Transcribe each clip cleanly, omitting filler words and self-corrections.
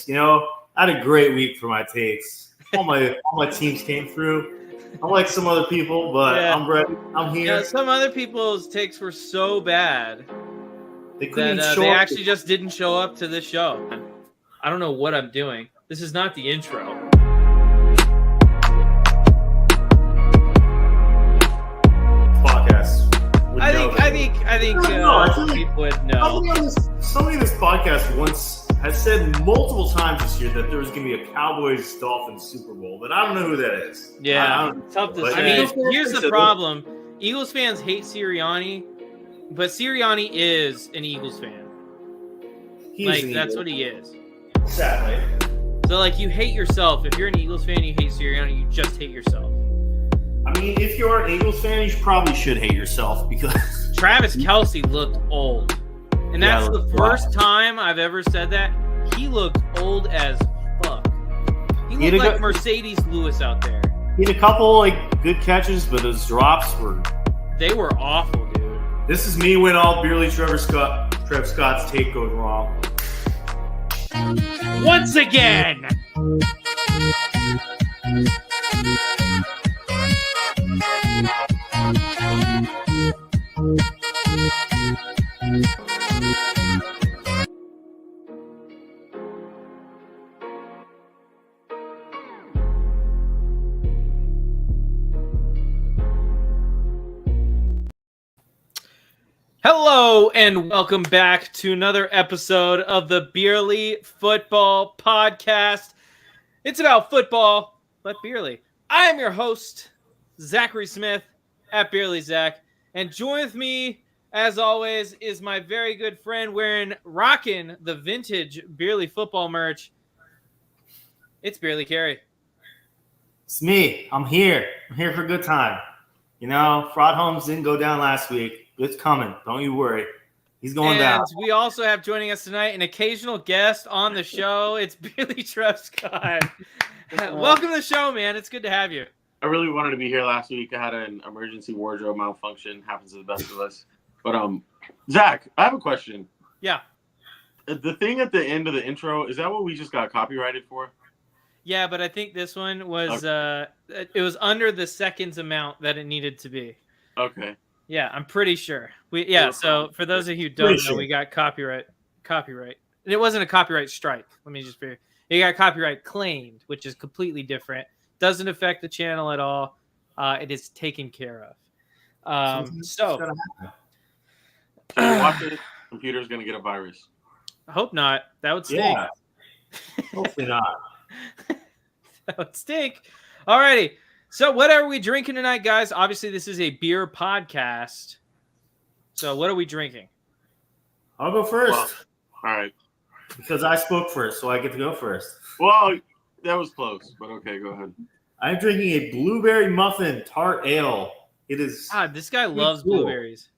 You know, I had a great week for my takes. All my teams came through. Unlike some other people, but yeah. I'm ready. I'm here. Yeah, some other people's takes were so bad that they actually just didn't show up to this show. I don't know what I'm doing. This is not the intro. Podcast. I think people would know. Somebody on this podcast once has said multiple times this year that there was going to be a Cowboys-Dolphins Super Bowl, but I don't know who that is. Yeah, tough to say. Here's the problem. Eagles fans hate Sirianni, but Sirianni is an Eagles fan. That's what he is. Sadly. So, you hate yourself. If you're an Eagles fan, you hate Sirianni, you just hate yourself. I mean, if you're an Eagles fan, you probably should hate yourself because Travis Kelce looked old. And that's the first time I've ever said that. He looked old as fuck. He looked like Mercedes Lewis out there. He had a couple good catches, but his drops were awful, dude. This is me when all Beerly Trev Scott's take goes wrong. Once again. Hello and welcome back to another episode of the Beerly Football Podcast. It's about football, but Beerly. I am your host, Zachary Smith, at Beerly Zach, and join with me, as always, is my very good friend rocking the vintage Beerly football merch. It's Beerly Carey. It's me. I'm here. I'm here for a good time. You know, Fraud Holmes didn't go down last week. It's coming. Don't you worry. He's going down. We also have joining us tonight an occasional guest on the show. It's Beerly Trev Scott. Welcome to the show, man. It's good to have you. I really wanted to be here last week. I had an emergency wardrobe malfunction. Happens to the best of us. But Zach, I have a question. Yeah. The thing at the end of the intro, is that what we just got copyrighted for? Yeah, but I think this one was it was under the seconds amount that it needed to be. Okay. Yeah, I'm pretty sure. So for those of you who don't know, we got copyright. And it wasn't a copyright strike. Let me just be. You got copyright claimed, which is completely different. Doesn't affect the channel at all. It is taken care of. So watch it. Computer's gonna get a virus. I hope not. That would stink. Yeah. Hopefully not. That would stink. Alrighty. So what are we drinking tonight, guys? Obviously, this is a beer podcast. So what are we drinking? I'll go first. Well, all right. Because I spoke first, so I get to go first. Well, that was close, but okay, go ahead. I'm drinking a blueberry muffin tart ale. It is. This guy loves blueberries.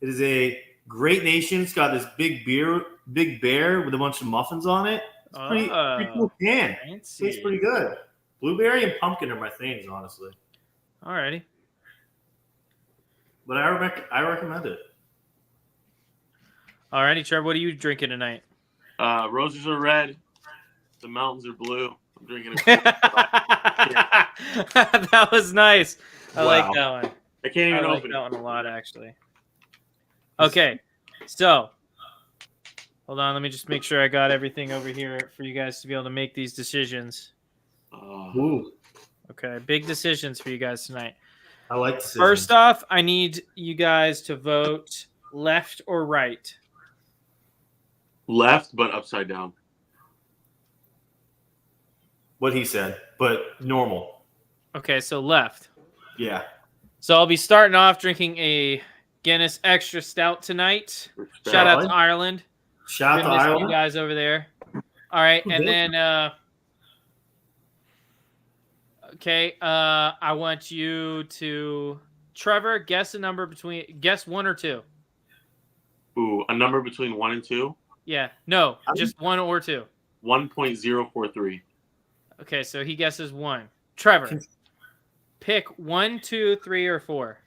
It is a Great Nation. It's got this big bear with a bunch of muffins on it. It's pretty cool can. It tastes pretty good. Blueberry and pumpkin are my things, honestly. Alrighty. But I recommend it. Alrighty, Trevor, what are you drinking tonight? Roses are red. The mountains are blue. I'm drinking That was nice. I like that one. I can't even open that one a lot, actually. Okay, so hold on. Let me just make sure I got everything over here for you guys to be able to make these decisions. Okay, big decisions for you guys tonight. I like decisions. First off, I need you guys to vote left or right. Left, but upside down. What he said, but normal. Okay, so left. Yeah. So I'll be starting off drinking a Guinness Extra Stout tonight. Shout out to Ireland. Shout out to Ireland. You guys over there. All right, and then okay, I want you to, Trevor, guess one or two. Ooh, a number between 1 and 2? Yeah, no, just 1 or 2. 1.043. Okay, so he guesses 1. Trevor, pick 1, 2, 3, or 4.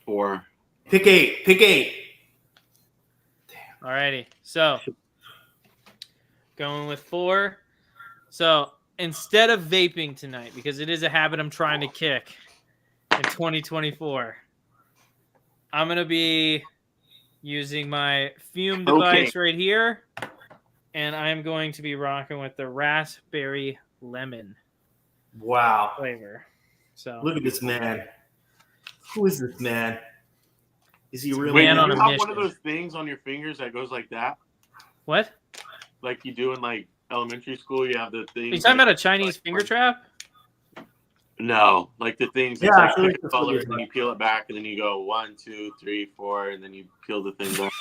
4. Pick 8. Alrighty, so Going with 4. So instead of vaping tonight, because it is a habit I'm trying to kick in 2024, I'm going to be using my fume device right here, and I'm going to be rocking with the raspberry lemon flavor. So look at this man. Who is this man? Is he really? Wait, Man on you a have mission. one of those things on your fingers that goes like that? What? Like you do in like elementary school, you have the thing. Are you talking about a Chinese finger trap? No, like the things. Yeah, It's I like feel like pick a that's what color, it is. and then you peel it back, and then you go 1, 2, 3, 4, and then you peel the thing back.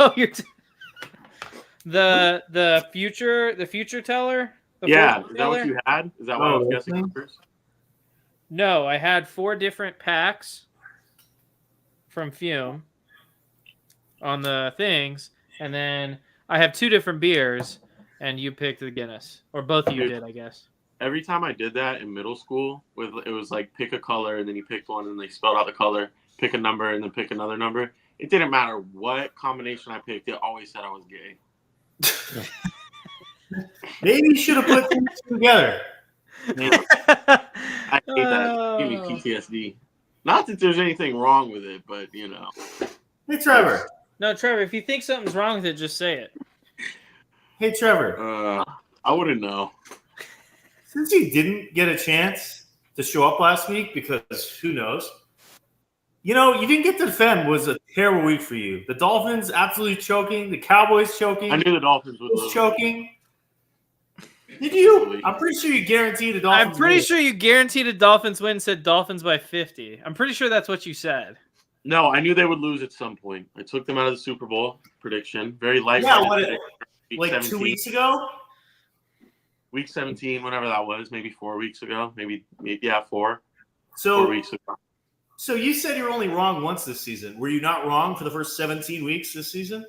Oh, you're the future teller. The Yeah, fortune is that what teller? you had? Is that why I was guessing first? No, I had 4 different packs from Fume on the things, and then I have 2 different beers, and you picked the Guinness, or both of you did, I guess. Every time I did that in middle school, it was like pick a color, and then you picked one, and they spelled out the color, pick a number, and then pick another number. It didn't matter what combination I picked; it always said I was gay. Maybe you should have put things together. I hate that. It gave me PTSD. Not that there's anything wrong with it, but you know. Hey, Trevor. No, Trevor, if you think something's wrong with it, just say it. Hey, Trevor. I wouldn't know. Since you didn't get a chance to show up last week, because who knows? You know, you didn't get to defend. Was a terrible week for you. The Dolphins absolutely choking. The Cowboys choking. I knew the Dolphins would lose. Choking. Did you? I'm pretty sure you guaranteed the Dolphins. I'm pretty sure you guaranteed a Dolphins win. Said Dolphins by 50. I'm pretty sure that's what you said. No, I knew they would lose at some point. I took them out of the Super Bowl prediction. Very light. Yeah, week 17. 2 weeks ago? Week 17, whatever that was, maybe 4 weeks ago. Maybe 4 So, weeks ago. So you said you were only wrong once this season. Were you not wrong for the first 17 weeks this season?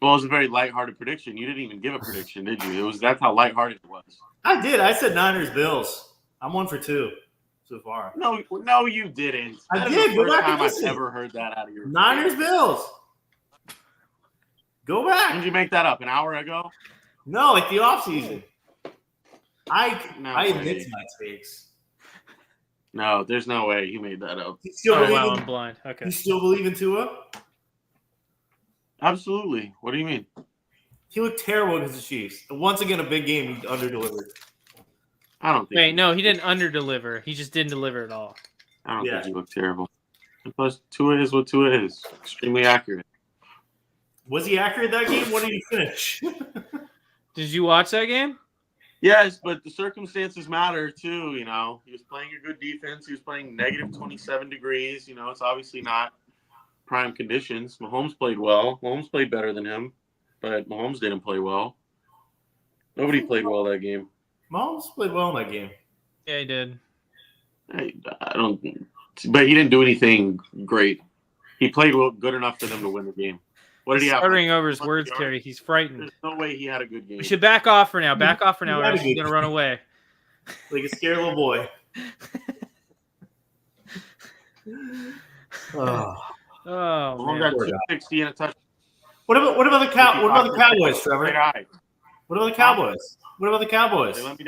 Well, it was a very lighthearted prediction. You didn't even give a prediction, did you? That's how lighthearted it was. I did. I said Niners Bills. I'm 1 for 2 so far. No, you didn't. I did. Go back and I've listen. ever heard that out of your Niners Bills. Go back. When did you make that up? An hour ago? No, like the offseason. I admit way. to my takes. No, there's no way you made that up. You still believe I'm in, blind. Okay. You still believe in Tua? Absolutely. What do you mean? He looked terrible against the Chiefs. Once again, a big game. He underdelivered. I don't think. Wait, no, he didn't underdeliver. He just didn't deliver at all. I don't think he looked terrible. And plus, Tua is what Tua is. Extremely accurate. Was he accurate that game? What did he finish? Did you watch that game? Yes, but the circumstances matter too. You know, he was playing a good defense. He was playing negative 27 degrees. You know, it's obviously not prime conditions. Mahomes played well. Mahomes played better than him, but Mahomes didn't play well. Nobody played well that game. Mahomes played well in that game. Yeah, he did. I don't, but he didn't do anything great. He played well, good enough for them to win the game. What did he have? Stuttering over his words, Kerry. He's frightened. There's no way he had a good game. We should back off for now. Back off for now, or else he's going to run away. Like a scared little boy. Oh, Mahomes man. got 260 and a touchdown. What about the Cowboys, Trevor? What about the Cowboys? What about the Cowboys? They let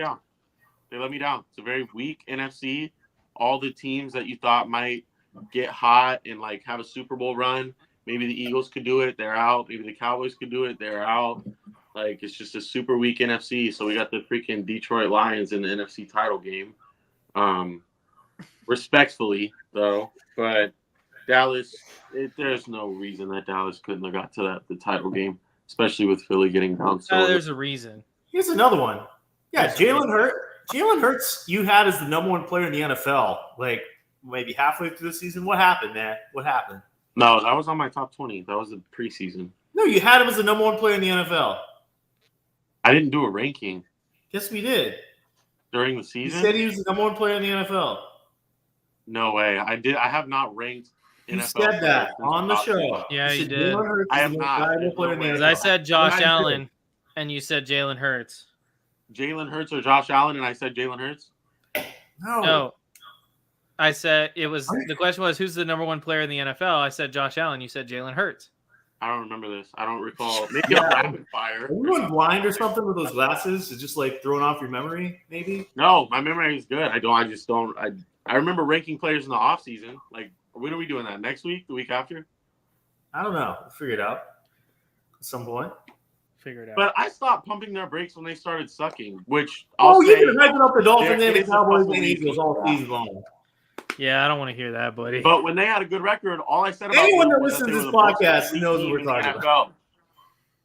me down. It's a very weak NFC. All the teams that you thought might get hot and like have a Super Bowl run, maybe the Eagles could do it, they're out. Maybe the Cowboys could do it, they're out. Like, it's just a super weak NFC. So we got the freaking Detroit Lions in the NFC title game. Respectfully, though, but Dallas, there's no reason that Dallas couldn't have got to the title game, especially with Philly getting down. So There's a reason. Here's another one. Yeah, Jalen Hurts, you had as the number 1 player in the NFL, like maybe halfway through the season. What happened, man? What happened? No, that was on my top 20. That was the preseason. No, you had him as the number 1 player in the NFL. I didn't do a ranking. Yes, we did. During the season? You said he was the number 1 player in the NFL. No way. I have not ranked You NFL said that on the show. Yeah, you said did. Jalen Hurts I is have the most not. valuable There's player no in the way. Because NFL. I said Josh I did. Allen, and you said Jalen Hurts. Jalen Hurts or Josh Allen, and I said Jalen Hurts? No. I said the question was, who's the number 1 player in the NFL? I said Josh Allen. You said Jalen Hurts. I don't remember this. I don't recall. Maybe I'm rapid fire. Are you going blind or something with those glasses? It's just like throwing off your memory, maybe? No, my memory is good. I remember ranking players in the offseason. Like, when are we doing that? Next week? The week after? I don't know. We'll figure it out at some point. Figure it out. But I stopped pumping their brakes when they started sucking, which you've been hyping up the Dolphins and the Cowboys and Eagles all season long. Yeah, I don't want to hear that, buddy. But when they had a good record, all I said about anyone that listens to this podcast knows what we're talking about.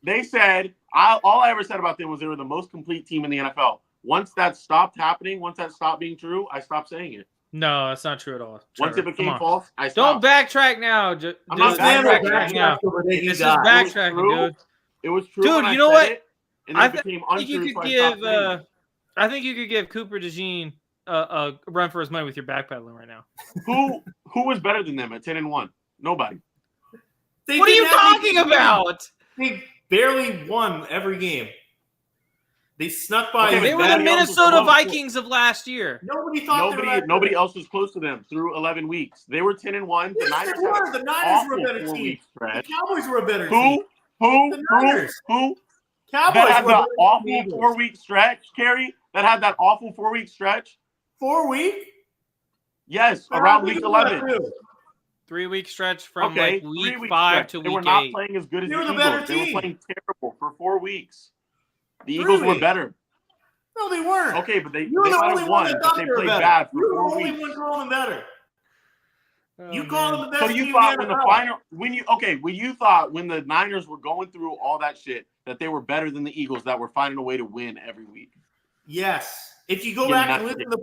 They said all I ever said about them was they were the most complete team in the NFL. Once that stopped happening, once that stopped being true, I stopped saying it. No, that's not true at all. Once it became false, I stopped. Don't backtrack now. I'm not backtracking now. This is backtracking, dude. It was true. Dude, you know what? I think you could give. I think you could give Cooper DeJean a run for his money with your backpedaling right now. Who was better than them at 10-1? Nobody. What are you talking about? They barely won every game. They snuck by. They were the Minnesota Vikings of last year. Nobody else was close to them through 11 weeks. They were 10-1. The Niners were a better team. The Cowboys were a better team. Who? Cowboys that had that awful 4-week stretch, Kerry? That had that awful 4-week stretch? 4 week? Yes, around week 11. 3-week stretch from week 5 to week 8. They were not playing as good as the Eagles. They were playing terrible for 4 weeks. The Eagles were better. No, they weren't. Okay, but they might have won, but they played bad for 4 weeks. You were the only one calling them better. You call them the best. So you thought when you thought when the Niners were going through all that shit that they were better than the Eagles that were finding a way to win every week. Yes. If you go back and listen to the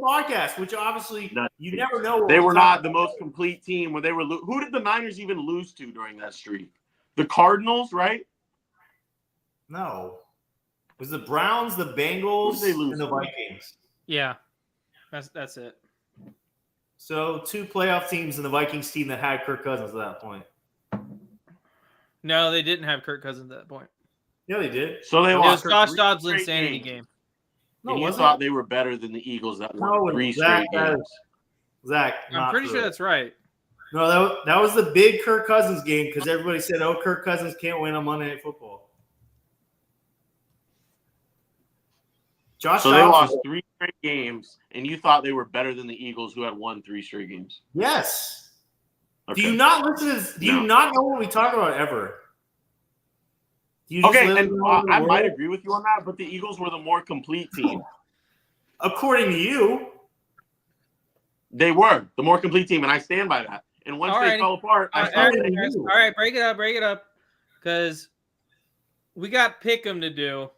podcast, which obviously you never know. They were not the most complete team when they were. Who did the Niners even lose to during that streak? The Cardinals, right? No. It was the Browns, the Bengals, and the Vikings. Yeah. That's it. So 2 playoff teams and the Vikings team that had Kirk Cousins at that point. No, they didn't have Kirk Cousins at that point. Yeah, they did. So they lost. It was Josh Dobbs' insanity game. No, and you thought they were better than the Eagles that won 3 straight games. Zach, I'm pretty sure that's right. No, that was the big Kirk Cousins game because everybody said, "Oh, Kirk Cousins can't win on Monday Night Football." So they lost 3 straight games, and you thought they were better than the Eagles, who had won 3 straight games. Yes. Okay. Do you not listen to this? Do you not know what we talk about ever? Okay, and I might agree with you on that, but the Eagles were the more complete team. According to you. They were the more complete team, and I stand by that. And once they fell apart, all right, break it up, because we got Pick'em to do.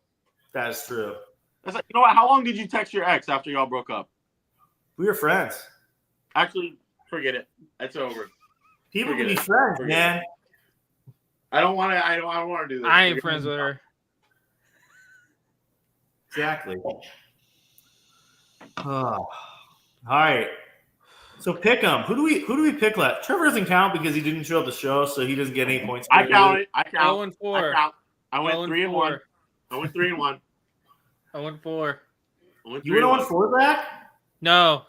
That is true. That's like, you know what? How long did you text your ex after y'all broke up? We were friends. Actually, forget it. It's over. People can be friends, man. I don't want to. I don't want to do this. I ain't friends with her. Exactly. All right. So pick 'em. Who do we pick last? Trevor doesn't count because he didn't show up the show, so he doesn't get any points. I count it. I count. 0-4. I went 3-1. I went 3-1. 0-4. You went 0-4, Zach? No.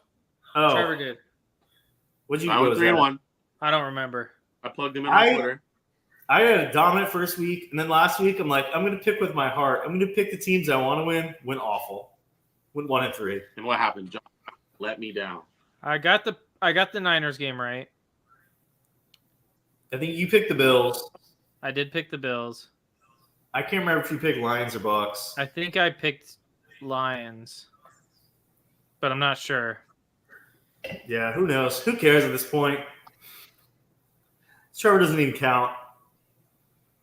Oh. Trevor did. What'd you I went 3-1. I don't remember. I plugged him in on Twitter. I had a dominant first week, and then last week I'm like, I'm going to pick with my heart. I'm going to pick the teams I want to win. Went awful. Went 1-3. And what happened? John let me down. I got the Niners game right. I think you picked the Bills. I did pick the Bills. I can't remember if you picked Lions or Bucks. I think I picked Lions, but I'm not sure. Yeah, who knows? Who cares at this point? Trevor doesn't even count.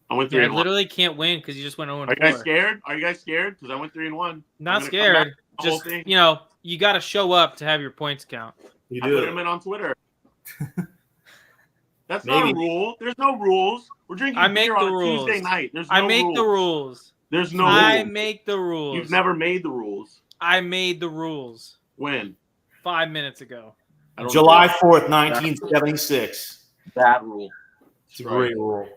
I went 3-1. I literally can't win because you just went 0-4. Are you guys scared? Are you guys scared? Because I went 3-1. Not scared. Just, you got to show up to have your points count. You do. I put them in on Twitter. That's not a rule. There's no rules. We're drinking beer on a Tuesday night. There's no rules. The rules. There's no rules. I make the rules. You've never made the rules. I made the rules. When? 5 minutes ago. July 4th, 1976. Bad rule. It's a great rule.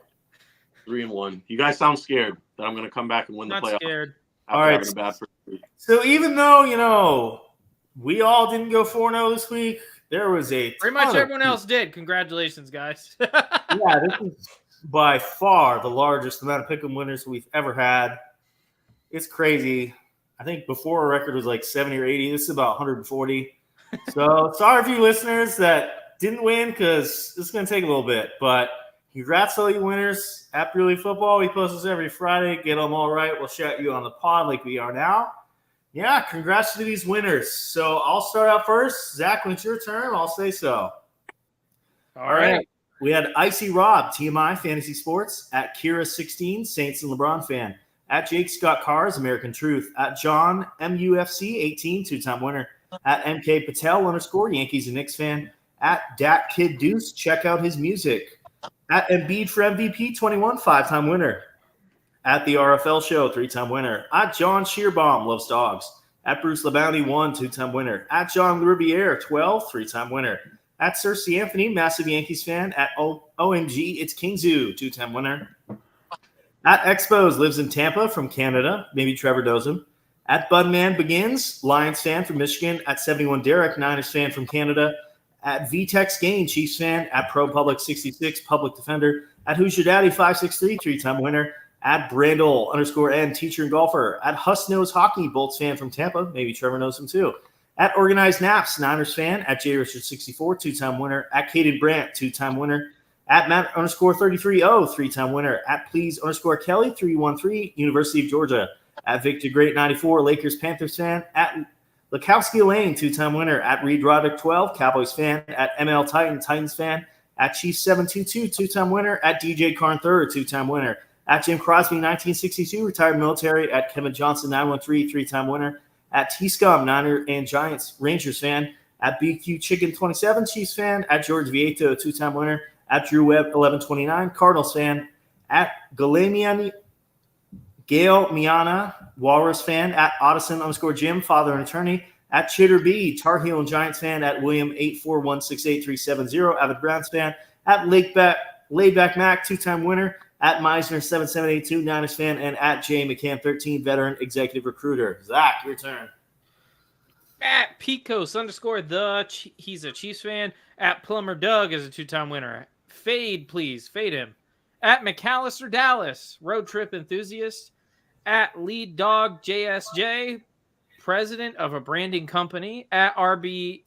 3-1. You guys sound scared that I'm going to come back and win the playoffs. Not scared. All right. A bad first week. So even though, we all didn't go 4-0 this week, there was a pretty much everyone else did. Congratulations, guys. Yeah, by far the largest amount of pick'em winners we've ever had. It's crazy. I think before our record was like 70 or 80. This is about 140. So sorry for you listeners that didn't win because it's going to take a little bit. But congrats to all you winners. At Beerly Football, we post this every Friday. Get them all right. We'll shout you on the pod like we are now. Yeah, congrats to these winners. So I'll start out first. Zach, when it's your turn, I'll say so. All right. We had Icy Rob, TMI Fantasy Sports, at Kira16, Saints and LeBron fan, at Jake Scott Cars, American Truth, at John MUFC 18, two-time winner, at MK Patel _ Yankees and Knicks fan, at Dat Kid Deuce, check out his music, at Embiid for MVP 21, five-time winner, at the RFL Show, three-time winner, at John Shearbaum, loves dogs, at Bruce LeBounty 1, two-time winner, at John Riviere 12, three-time winner, at Cersei Anthony, massive Yankees fan. At OMG, it's Kingzoo, two-time winner. At Expos, lives in Tampa from Canada. Maybe Trevor knows him. At Budman Begins, Lions fan from Michigan. At 71 Derek, Niners fan from Canada. At VTEX Gain, Chiefs fan. At Pro Public 66, public defender. At Who's Your Daddy 563, three-time winner. At Brandel _N, teacher and golfer. At Huss Knows Hockey, Bolts fan from Tampa. Maybe Trevor knows him too. At Organized Naps, Niners fan. At J Richard 64, two-time winner. At Caden Brandt, two-time winner. At Matt _330, three-time winner. At Please _Kelly 313, University of Georgia. At Victor Great 94, Lakers Panthers fan. At Lakowski Lane, two-time winner. At Reed Roddick 12, Cowboys fan. At ML Titan, Titans fan. At Chief 722, two-time winner. At DJ Karn third, two-time winner. At Jim Crosby 1962, retired military. At Kevin Johnson 913, three-time winner. At T-Scum, Niner and Giants, Rangers fan. At BQ Chicken 27, Chiefs fan. At George Vieto, two-time winner. At Drew Webb 1129, Cardinals fan. At Gail Miana, Walrus fan. At Ottoson _Jim, father and attorney. At Chitter B, Tar Heel and Giants fan. At William 8416837, Avid Browns fan. At Laidback Mac, two-time winner. At Meisner 7782, Niners fan, and at Jay McCann 13, veteran executive recruiter. Zach, your turn. At Picos _ he's a Chiefs fan. At Plumber Doug is a two-time winner. Fade, please. Fade him. At McAllister Dallas, road trip enthusiast. At Lead Dog JSJ, president of a branding company. At RB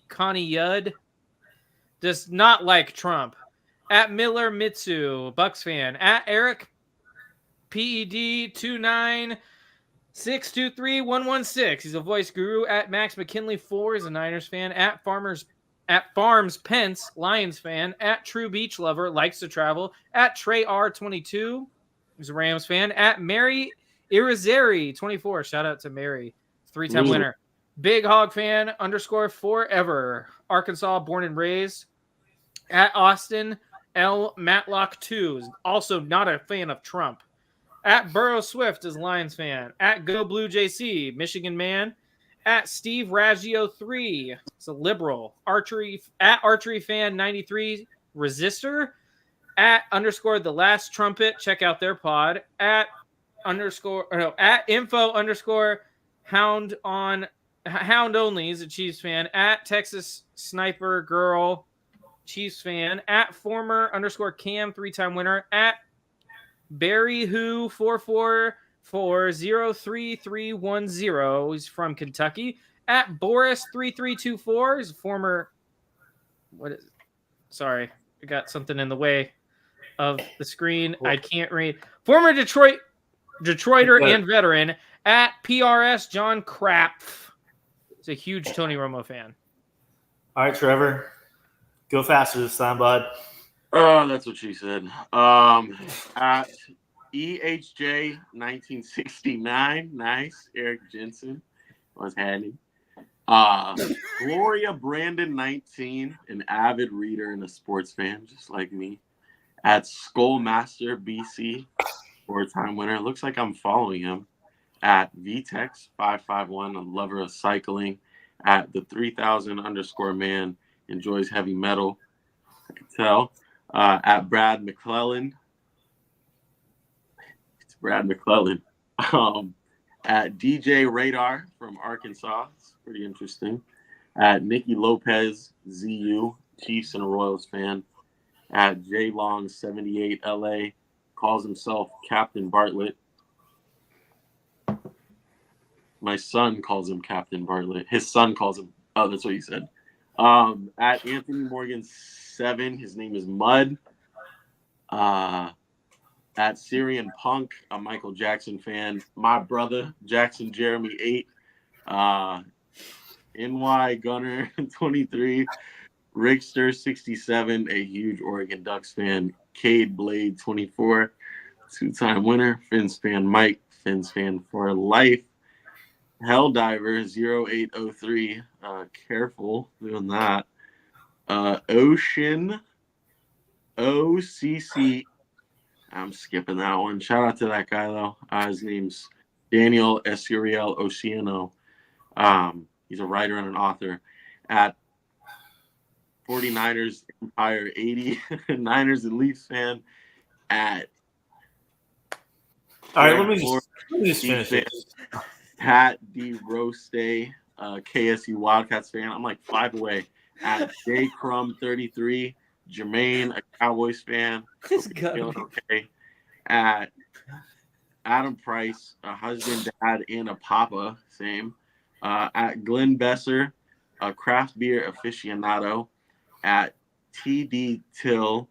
Connie Yudd, does not like Trump. At Miller Mitsu, Bucks fan. At Eric PED 296231116. He's a voice guru. At Max McKinley 4 is a Niners fan. At Farms Pence, Lions fan. At True Beach Lover, likes to travel. At Trey R22, he's a Rams fan. At Mary Irizarry 24, shout out to Mary, three-time winner. Big Hog fan _forever, Arkansas born and raised. At Austin L. Matlock 2 is also not a fan of Trump. At Burrow Swift is Lions fan. At Go Blue JC, Michigan man. At Steve Raggio 3, it's a liberal. At Archery fan 93, Resistor. At _The Last Trumpet, check out their pod. At info _ Hound Only is a Chiefs fan. At Texas Sniper Girl, Chiefs fan. At former _Cam, three-time winner. At Barry Who 444033310, he's from Kentucky. At Boris 3324, he's a former sorry, I got something in the way of the screen. I can't read. Former Detroiter and veteran. At PRS John Krapf, he's a huge Tony Romo fan. All right, Trevor. Go faster this time, bud. Oh, that's what she said. At EHJ 1969, nice. Eric Jensen was handy. Gloria Brandon 19, an avid reader and a sports fan, just like me. At Skullmaster BC, four-time winner. Looks like I'm following him. At VTEX 551, a lover of cycling. At the 3000 _man, enjoys heavy metal. I can tell. At Brad McClellan. It's Brad McClellan. At DJ Radar from Arkansas. It's pretty interesting. At Nikki Lopez, ZU, Chiefs and Royals fan. at JLong78LA. Calls himself Captain Bartlett. My son calls him Captain Bartlett. His son calls him. Oh, that's what he said. At Anthony Morgan 7, his name is Mud. At Syrian Punk, a Michael Jackson fan. My brother, Jackson Jeremy 8. NY Gunner 23. Rickster 67, a huge Oregon Ducks fan. Cade Blade 24, 2-time winner. Fins fan Mike, Fins fan for life. Helldiver 0803. Careful doing that. Ocean OCC. I'm skipping that one. Shout out to that guy though. His name's Daniel Escuriel Oceano. He's a writer and an author. At 49ers Empire 80. Niners and Leafs fan. At all right, let me just finish it. Pat D. Roste, KSU Wildcats fan. I'm like 5 away. At J. Crumb 33, Jermaine, a Cowboys fan. Feeling okay. At Adam Price, a husband, dad, and a papa. Same. At Glenn Besser, a craft beer aficionado. At TD Till,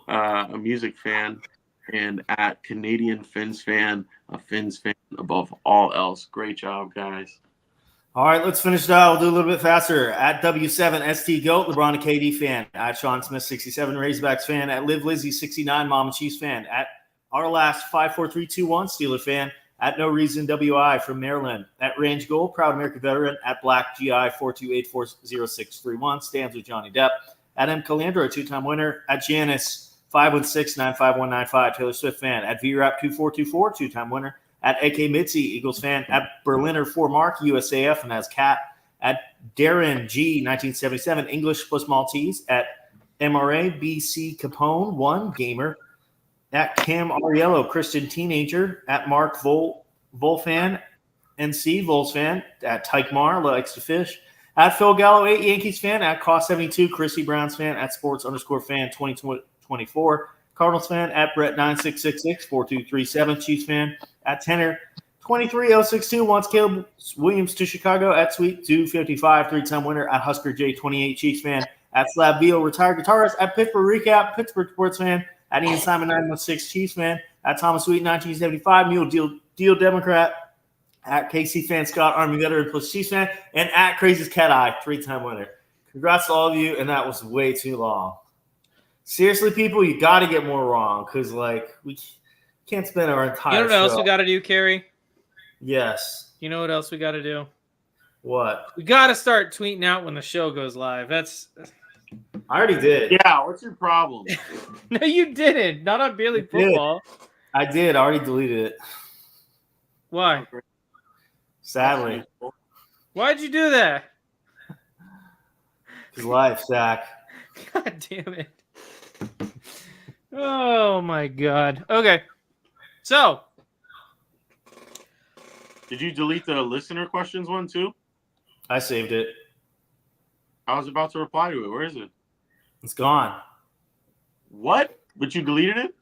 a music fan. And at Canadian Fins fan, a Fins fan above all else. Great job, guys. All right, let's finish it out. We'll do a little bit faster. At W7ST Goat, LeBron and KD fan. At Sean Smith 67, Razorbacks fan. At Liv Lizzy 69, Mom and Chiefs fan. At Our Last 54321, Steeler fan. At No Reason WI from Maryland. At Range Gold, Proud American Veteran. At Black GI 428400631, stands with Johnny Depp. At M. Calandra, a 2-time winner. At Janice 516-95195, Taylor Swift fan. At VRAP 2424, 2-time winner. At AK Mitzi, Eagles fan. At Berliner 4 Mark, USAF, and as Cat. At Darren G, 1977, English plus Maltese. At MRA BC Capone 1, gamer. At Cam Ariello, Christian teenager. At Mark Volfan, NC Vols fan. At Tyke Mar, likes to fish. At Phil Gallo 8, Yankees fan. At Cost 72, Chrissy Browns fan. At Sports_fan 2024, Cardinals fan. At Brett 9666 4237, Chiefs fan. At Tenor 23062, wants Caleb Williams to Chicago. At Sweet 255, 3-time winner. At Husker J 28, Chiefs fan. At Slab Beal, retired guitarist. At Pittsburgh Recap, Pittsburgh sports fan. At Ian Simon 916, Chiefs fan. At Thomas Sweet 1975, Mule Deal Democrat. At KC fan Scott, Army veteran plus Chiefs fan. And at Crazy's Cat Eye, 3-time winner. Congrats to all of you, and that was way too long. Seriously, people, you got to get more wrong because, like, we can't spend our entire show. You know what else we got to do, Kerry? Yes. You know what else we got to do? What? We got to start tweeting out when the show goes live. I already did. Yeah, what's your problem? No, you didn't. Not on Beerly Football. I did. I already deleted it. Why? Sadly. Why'd you do that? His life, Zach. God damn it. Oh, my God. Okay. So. Did you delete the listener questions one, too? I saved it. I was about to reply to it. Where is it? It's gone. What? But you deleted it?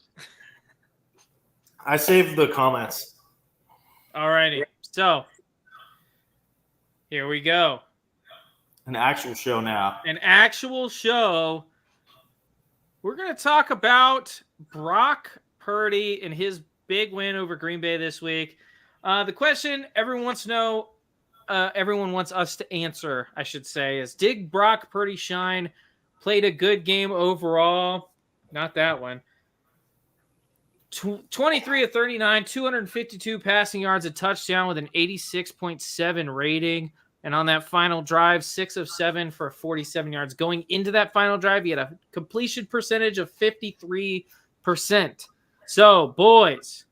I saved the comments. All righty. So. Here we go. An actual show now. An actual show. We're going to talk about Brock Purdy and his big win over Green Bay this week. The question everyone wants to know, everyone wants us to answer, I should say, is did Brock Purdy shine? Played a good game overall. Not that one. 23 of 39, 252 passing yards, a touchdown with an 86.7 rating. And on that final drive, 6 of 7 for 47 yards. Going into that final drive, he had a completion percentage of 53%. So, boys,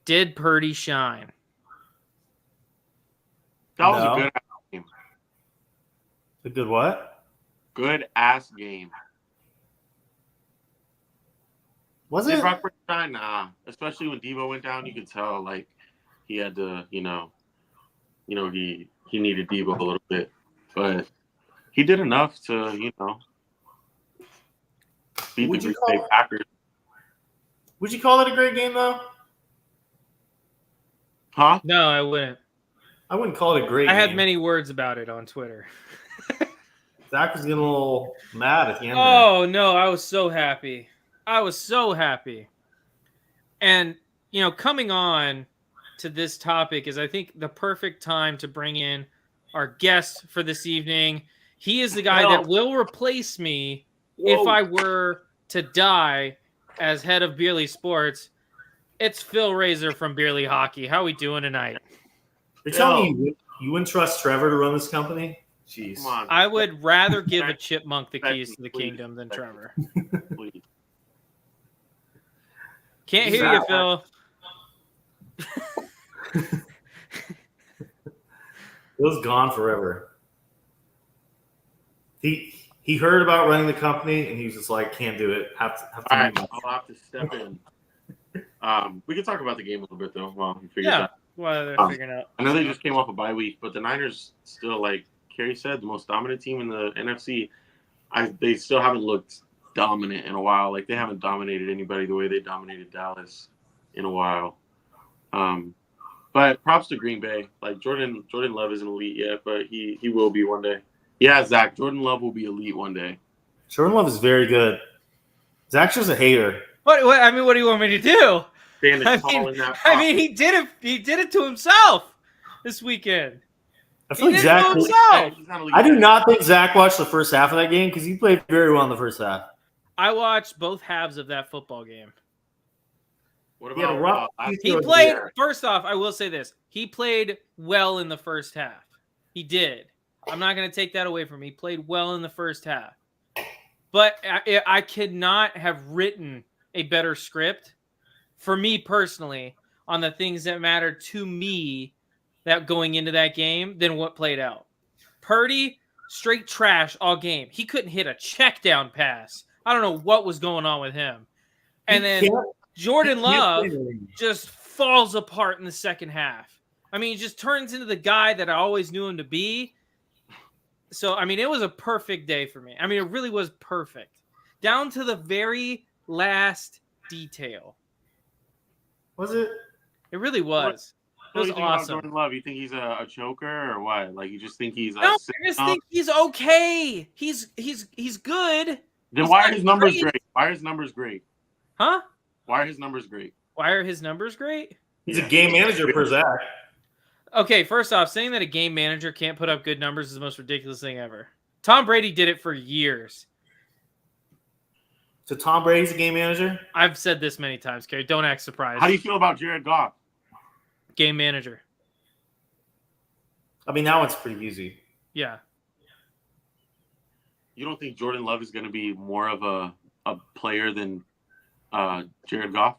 did Purdy shine? That was a good game. A good what? Good ass game. Was Did it? Brock Purdy shine? Nah. Especially when Deebo went down, you could tell like he had to, he needed Deebo a little bit, but he did enough to, beat the Green Bay Packers. Would you call that a great game, though? Huh? No, I wouldn't. I wouldn't call it a great game. I had many words about it on Twitter. Zach was getting a little mad at the end. Oh, no, I was so happy. And, coming on to this topic is, I think, the perfect time to bring in our guest for this evening. He is the guy that will replace me if I were to die as head of Beerly Sports. It's Phil Razor from Beerly Hockey. How are we doing tonight? You're telling me you wouldn't trust Trevor to run this company? Jeez. Come on. I would rather give a chipmunk the keys to the kingdom than Trevor. Please. Can't hear you, Phil. Phil's gone forever. He heard about running the company and he was just like, can't do it. Have to All right, I'll have to step in. We can talk about the game a little bit though while he figures out. Well, they're figuring out. I know they just came off a bye week, but the Niners still, like Kerry said, the most dominant team in the NFC. They still haven't looked dominant in a while. Like they haven't dominated anybody the way they dominated Dallas in a while. But props to Green Bay. Like Jordan Love isn't elite yet, but he will be one day. Yeah, Zach, Jordan Love will be elite one day. Jordan Love is very good. Zach's just a hater. What do you want me to do? I mean, he did it. He did it to himself this weekend. I feel like Zach. I do not think Zach watched the first half of that game because he played very well in the first half. I watched both halves of that football game. What about he played? First off, I will say this: he played well in the first half. He did. I'm not going to take that away from him. He played well in the first half, but I could not have written a better script for me personally on the things that matter to me that going into that game than what played out. Purdy, straight trash all game. He couldn't hit a check down pass. I don't know what was going on with him. And then Jordan Love just falls apart in the second half. I mean, he just turns into the guy that I always knew him to be. So, I mean, it was a perfect day for me. I mean, it really was perfect. Down to the very last detail. Was it? It really was. It was awesome. Jordan Love, you think he's a choker or what? Like you just think he's I just think he's okay. He's good. Then why are his numbers great? Why are his numbers great? Huh? Why are his numbers great? Why are his numbers great? He's a game manager for Zach. Okay, first off, saying that a game manager can't put up good numbers is the most ridiculous thing ever. Tom Brady did it for years. So Tom Brady's a game manager? I've said this many times, Kerry. Don't act surprised. How do you feel about Jared Goff? Game manager. I mean, that one's pretty easy. Yeah. You don't think Jordan Love is going to be more of a player than Jared Goff?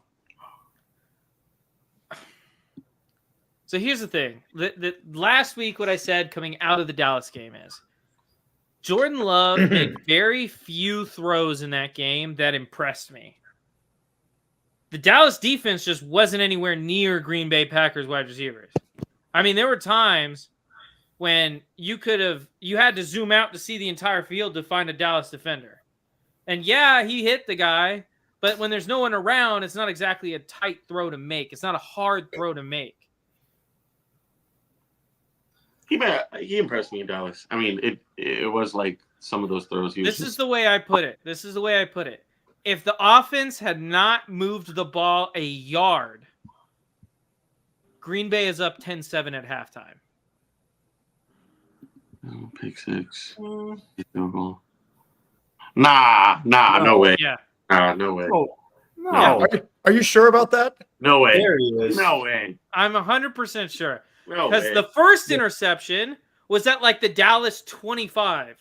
So here's the thing. The last week, what I said coming out of the Dallas game is Jordan Love made very few throws in that game that impressed me. The Dallas defense just wasn't anywhere near Green Bay Packers wide receivers. I mean, there were times when you had to zoom out to see the entire field to find a Dallas defender. And yeah, he hit the guy, but when there's no one around, it's not exactly a tight throw to make. It's not a hard throw to make. He impressed me in Dallas. I mean, it was like some of those throws. This is the way I put it. If the offense had not moved the ball a yard, Green Bay is up 10-7 at halftime. Oh, pick six. No way. Yeah. No way. Oh, no. Yeah. Are you sure about that? No way. There he is. No way. I'm 100% sure. No Because way. the first interception was at like the Dallas 25.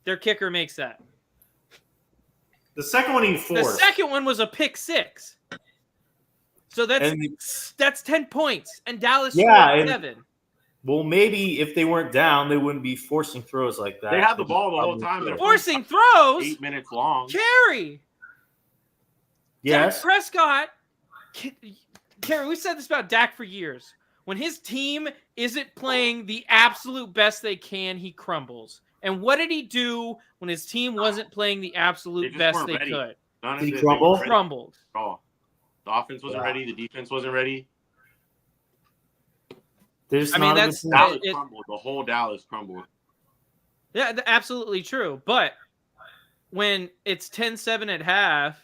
Their kicker makes that. The second one he forced. The second one was a pick six. So that's 10 points. And Dallas scored 7. Well, maybe if they weren't down, they wouldn't be forcing throws like that. They had the ball the whole time. They're Forcing throws? 8 minutes long. Carey. Yes. Dak Prescott. Carey, we said this about Dak for years. When his team isn't playing the absolute best they can, he crumbles. And what did he do when his team wasn't playing the absolute best they could? Did he crumble? Crumbled. Oh, the offense wasn't ready. The defense wasn't ready. Dallas crumbled. The whole Dallas crumbled. Yeah, absolutely true. But when it's 10-7 at half,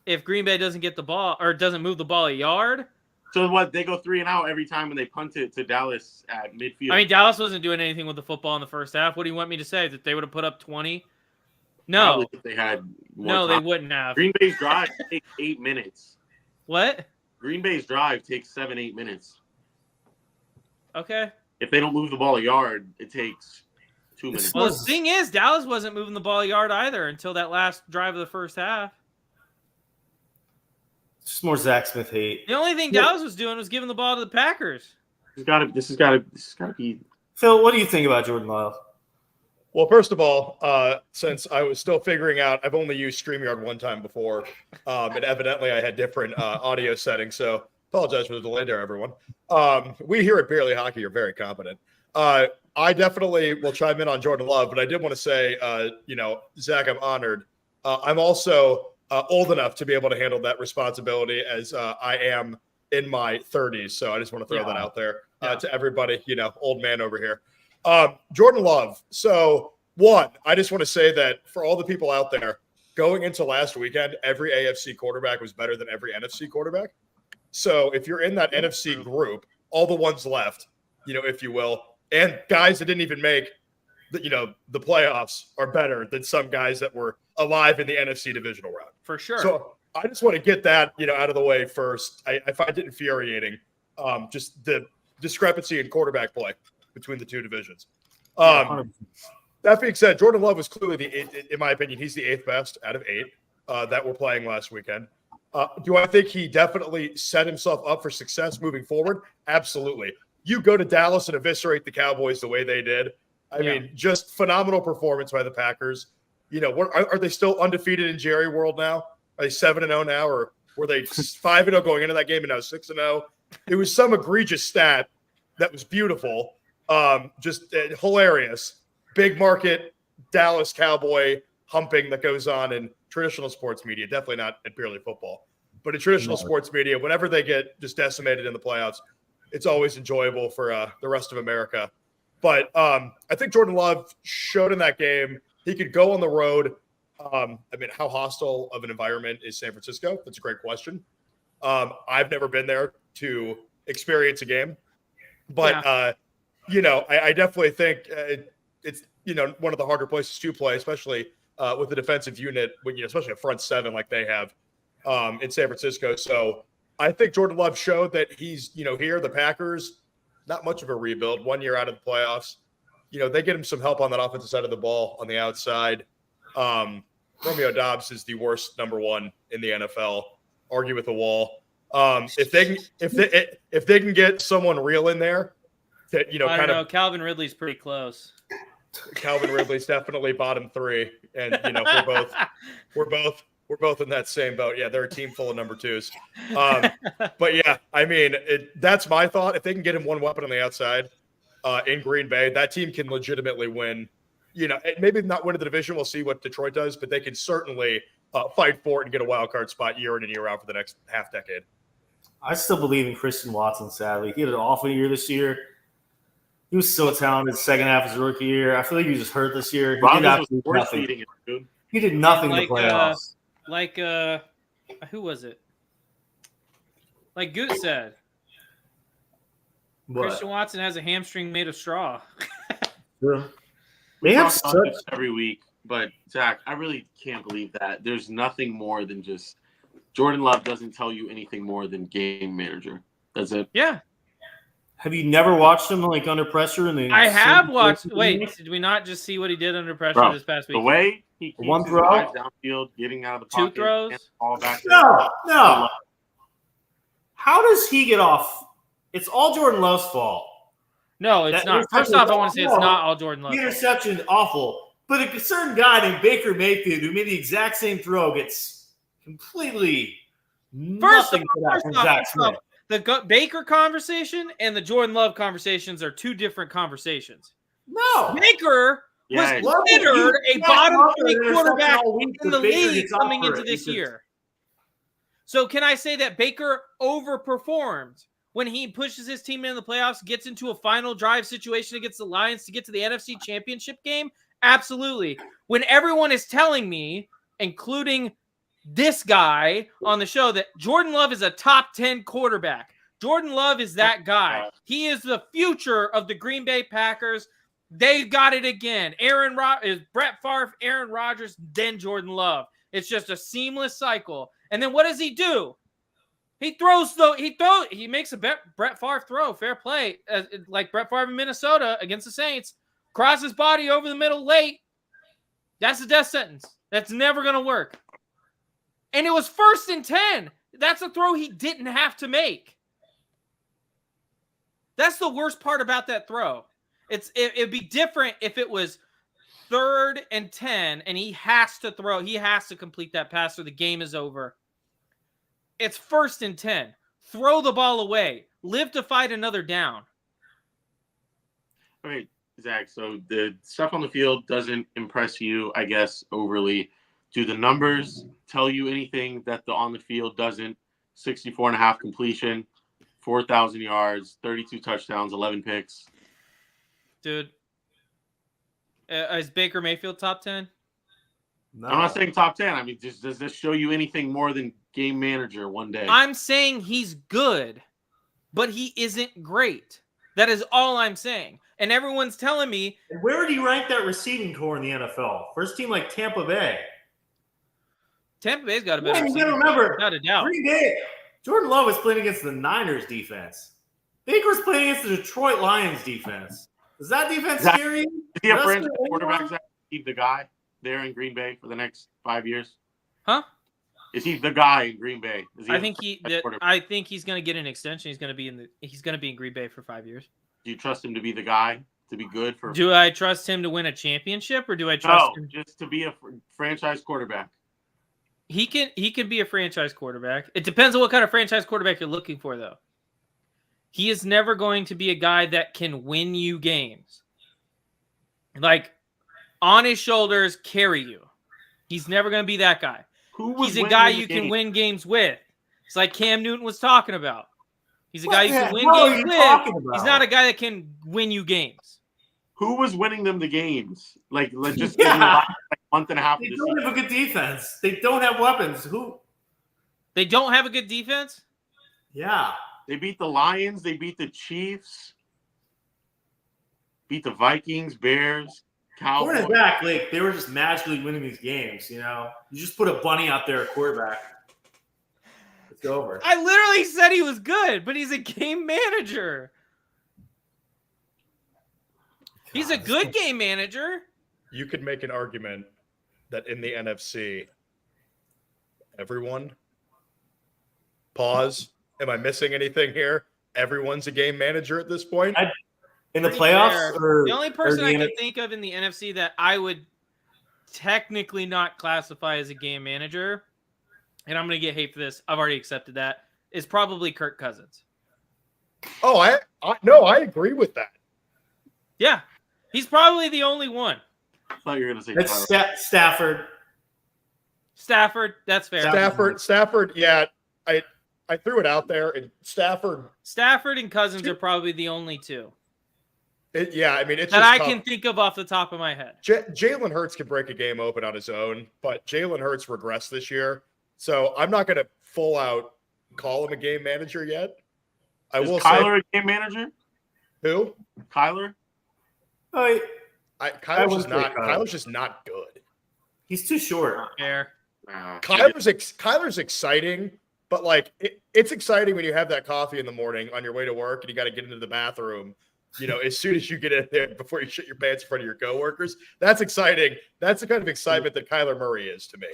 if Green Bay doesn't get the ball or doesn't move the ball a yard. So what? They go 3 and out every time when they punt it to Dallas at midfield. I mean, Dallas wasn't doing anything with the football in the first half. What do you want me to say? That they would have put up 20? No. Probably if they had more time. They wouldn't have. Green Bay's drive takes 8 minutes. What? Green Bay's drive takes 7-8 minutes. Okay. If they don't move the ball a yard, it takes 2 minutes. Well, the thing is, Dallas wasn't moving the ball a yard either until that last drive of the first half. It's just more Zach Smith hate. The only thing Dallas was doing was giving the ball to the Packers. This has got to be. Phil, what do you think about Jordan Love? Well, first of all, since I was still figuring out, I've only used StreamYard one time before, and evidently I had different audio settings, so apologize for the delay there, everyone. We here at Barely Hockey are very competent. I definitely will chime in on Jordan Love, but I did want to say, Zach, I'm honored. I'm also old enough to be able to handle that responsibility as I am in my 30s, so I just want to throw that out there to everybody, old man over here. Jordan Love. So, one, I just want to say that for all the people out there, going into last weekend, every AFC quarterback was better than every NFC quarterback. So, if you're in that NFC group, all the ones left, if you will, and guys that didn't even make the playoffs are better than some guys that were alive in the NFC divisional round. For sure. So, I just want to get that, out of the way first. I find it infuriating, just the discrepancy in quarterback play between the two divisions. That being said, Jordan Love was clearly in my opinion, he's the 8th best out of 8 that were playing last weekend. Do I think he definitely set himself up for success moving forward? Absolutely. You go to Dallas and eviscerate the Cowboys the way they did. I mean, just phenomenal performance by the Packers. Are they still undefeated in Jerry World now? Are they 7-0 now, or were they 5-0 going into that game and now 6-0? It was some egregious stat that was beautiful. Just hilarious. Big market Dallas Cowboy humping that goes on in traditional sports media. Definitely not at purely football, but in traditional sports media, whenever they get just decimated in the playoffs, it's always enjoyable for the rest of America. But I think Jordan Love showed in that game he could go on the road. How hostile of an environment is San Francisco? That's a great question. I've never been there to experience a game, but I definitely think it's one of the harder places to play, especially with the defensive unit, especially a front seven like they have in San Francisco. So I think Jordan Love showed that he's here. The Packers, not much of a rebuild. 1 year out of the playoffs, they get him some help on that offensive side of the ball on the outside. Romeo Doubs is the worst number 1 in the NFL. Argue with the wall. If they can get someone real in there, that Calvin Ridley's pretty close. Calvin Ridley's definitely bottom 3, and we're both in that same boat. Yeah, they're a team full of number 2s. But yeah, that's my thought. If they can get him one weapon on the outside in Green Bay, that team can legitimately win. Maybe not win the division. We'll see what Detroit does, but they can certainly fight for it and get a wild card spot year in and year out for the next half decade. I still believe in Christian Watson, sadly. He had an awful year this year. He was so talented second half of his rookie year. I feel like he was just hurt this year. He did absolutely nothing. He did nothing in the playoffs. Who was it? Like Goot said. What? Christian Watson has a hamstring made of straw. Sure. They have such every week, but Zach, I really can't believe that. There's nothing more than just Jordan Love doesn't tell you anything more than game manager. That's it. Yeah. Have you never watched him under pressure? I have watched. Wait, did we not just see what he did under pressure this past week? The way he keeps one throw downfield, getting out of the pocket, 2 throws, all back. No. How does he get off? It's all Jordan Love's fault. No, it's not. First off, I want to say it's not all Jordan Love. The interception, awful. But a certain guy named Baker Mayfield who made the exact same throw gets completely nothing for that from Zach Smith. The Baker conversation and the Jordan Love conversations are 2 different conversations. No. Baker was considered a bottom 3 quarterback in the league coming into this year. So can I say that Baker overperformed when he pushes his team in the playoffs, gets into a final drive situation against the Lions to get to the NFC Championship game? Absolutely. When everyone is telling me, including this guy on the show, that Jordan Love is a top 10 quarterback. Jordan Love is that guy. He is the future of the Green Bay Packers. They got it again. Brett Favre, Aaron Rodgers, then Jordan Love. It's just a seamless cycle. And then what does he do? He makes a Brett Favre throw, fair play, like Brett Favre in Minnesota against the Saints. Cross his body over the middle late. That's a death sentence. That's never going to work. And it was 1st and 10. That's a throw he didn't have to make. That's the worst part about that throw. It'd be different if it was 3rd and 10 and he has to throw. He has to complete that pass or the game is over. It's 1st and 10. Throw the ball away. Live to fight another down. Okay, Zach, so the stuff on the field doesn't impress you, I guess, overly. Do the numbers tell you anything that the on the field doesn't? 64.5 completion, 4,000 yards, 32 touchdowns, 11 picks. Dude, is Baker Mayfield top 10? No. I'm not saying top 10. I mean, does this show you anything more than game manager one day? I'm saying he's good, but he isn't great. That is all I'm saying. And everyone's telling me. Where would you rank that receiving core in the NFL? First team like Tampa Bay. Tampa Bay's got a better. You got to remember, without a doubt. Green Bay. Jordan Love was playing against the Niners defense. Baker's playing against the Detroit Lions defense. Does that defense scare you? Is he a franchise quarterback? Is he the guy there in Green Bay for the next 5 years? Huh? Is he the guy in Green Bay? I think he's going to get an extension. He's going to be in Green Bay for 5 years. Do you trust him to be the guy, to be good for? Do I trust him to win a championship, or do I trust him just to be a franchise quarterback? He can be a franchise quarterback. It depends on what kind of franchise quarterback you're looking for, though. He is never going to be a guy that can win you games. Like, on his shoulders, carry you. He's never going to be that guy. He's a guy you can win games with. It's like Cam Newton was talking about. He's a guy you can win games with. He's not a guy that can win you games. Who was winning them the games? Like just like a month and a half. They don't have a good defense. They don't have weapons. Who? They don't have a good defense? Yeah. They beat the Lions. They beat the Chiefs. Beat the Vikings, Bears, Cowboys. Quarterback, like they were just magically winning these games. You know, you just put a bunny out there at quarterback. It's over. I literally said he was good, but he's a game manager. He's a good game manager. You could make an argument that in the NFC, everyone, pause. Am I missing anything here? Everyone's a game manager at this point. In the playoffs? The only person I can think of in the NFC that I would technically not classify as a game manager, and I'm going to get hate for this, I've already accepted that, is probably Kirk Cousins. Oh, I agree with that. Yeah. He's probably the only one. I thought you were going to say it's Stafford. Stafford, that's fair. Stafford, yeah. I threw it out there, and Stafford and Cousins are probably the only two. It's that just I tough. can think of off the top of my head. Jalen Hurts can break a game open on his own, but Jalen Hurts regressed this year, so I'm not going to full out call him a game manager yet. Is Kyler a game manager? Who? Kyler? Kyler's just not good. He's too short. Fair. Kyler's exciting, but like it's exciting when you have that coffee in the morning on your way to work and you got to get into the bathroom. You know, as soon as you get in there before you shit your pants in front of your coworkers, that's exciting. That's the kind of excitement that Kyler Murray is to me.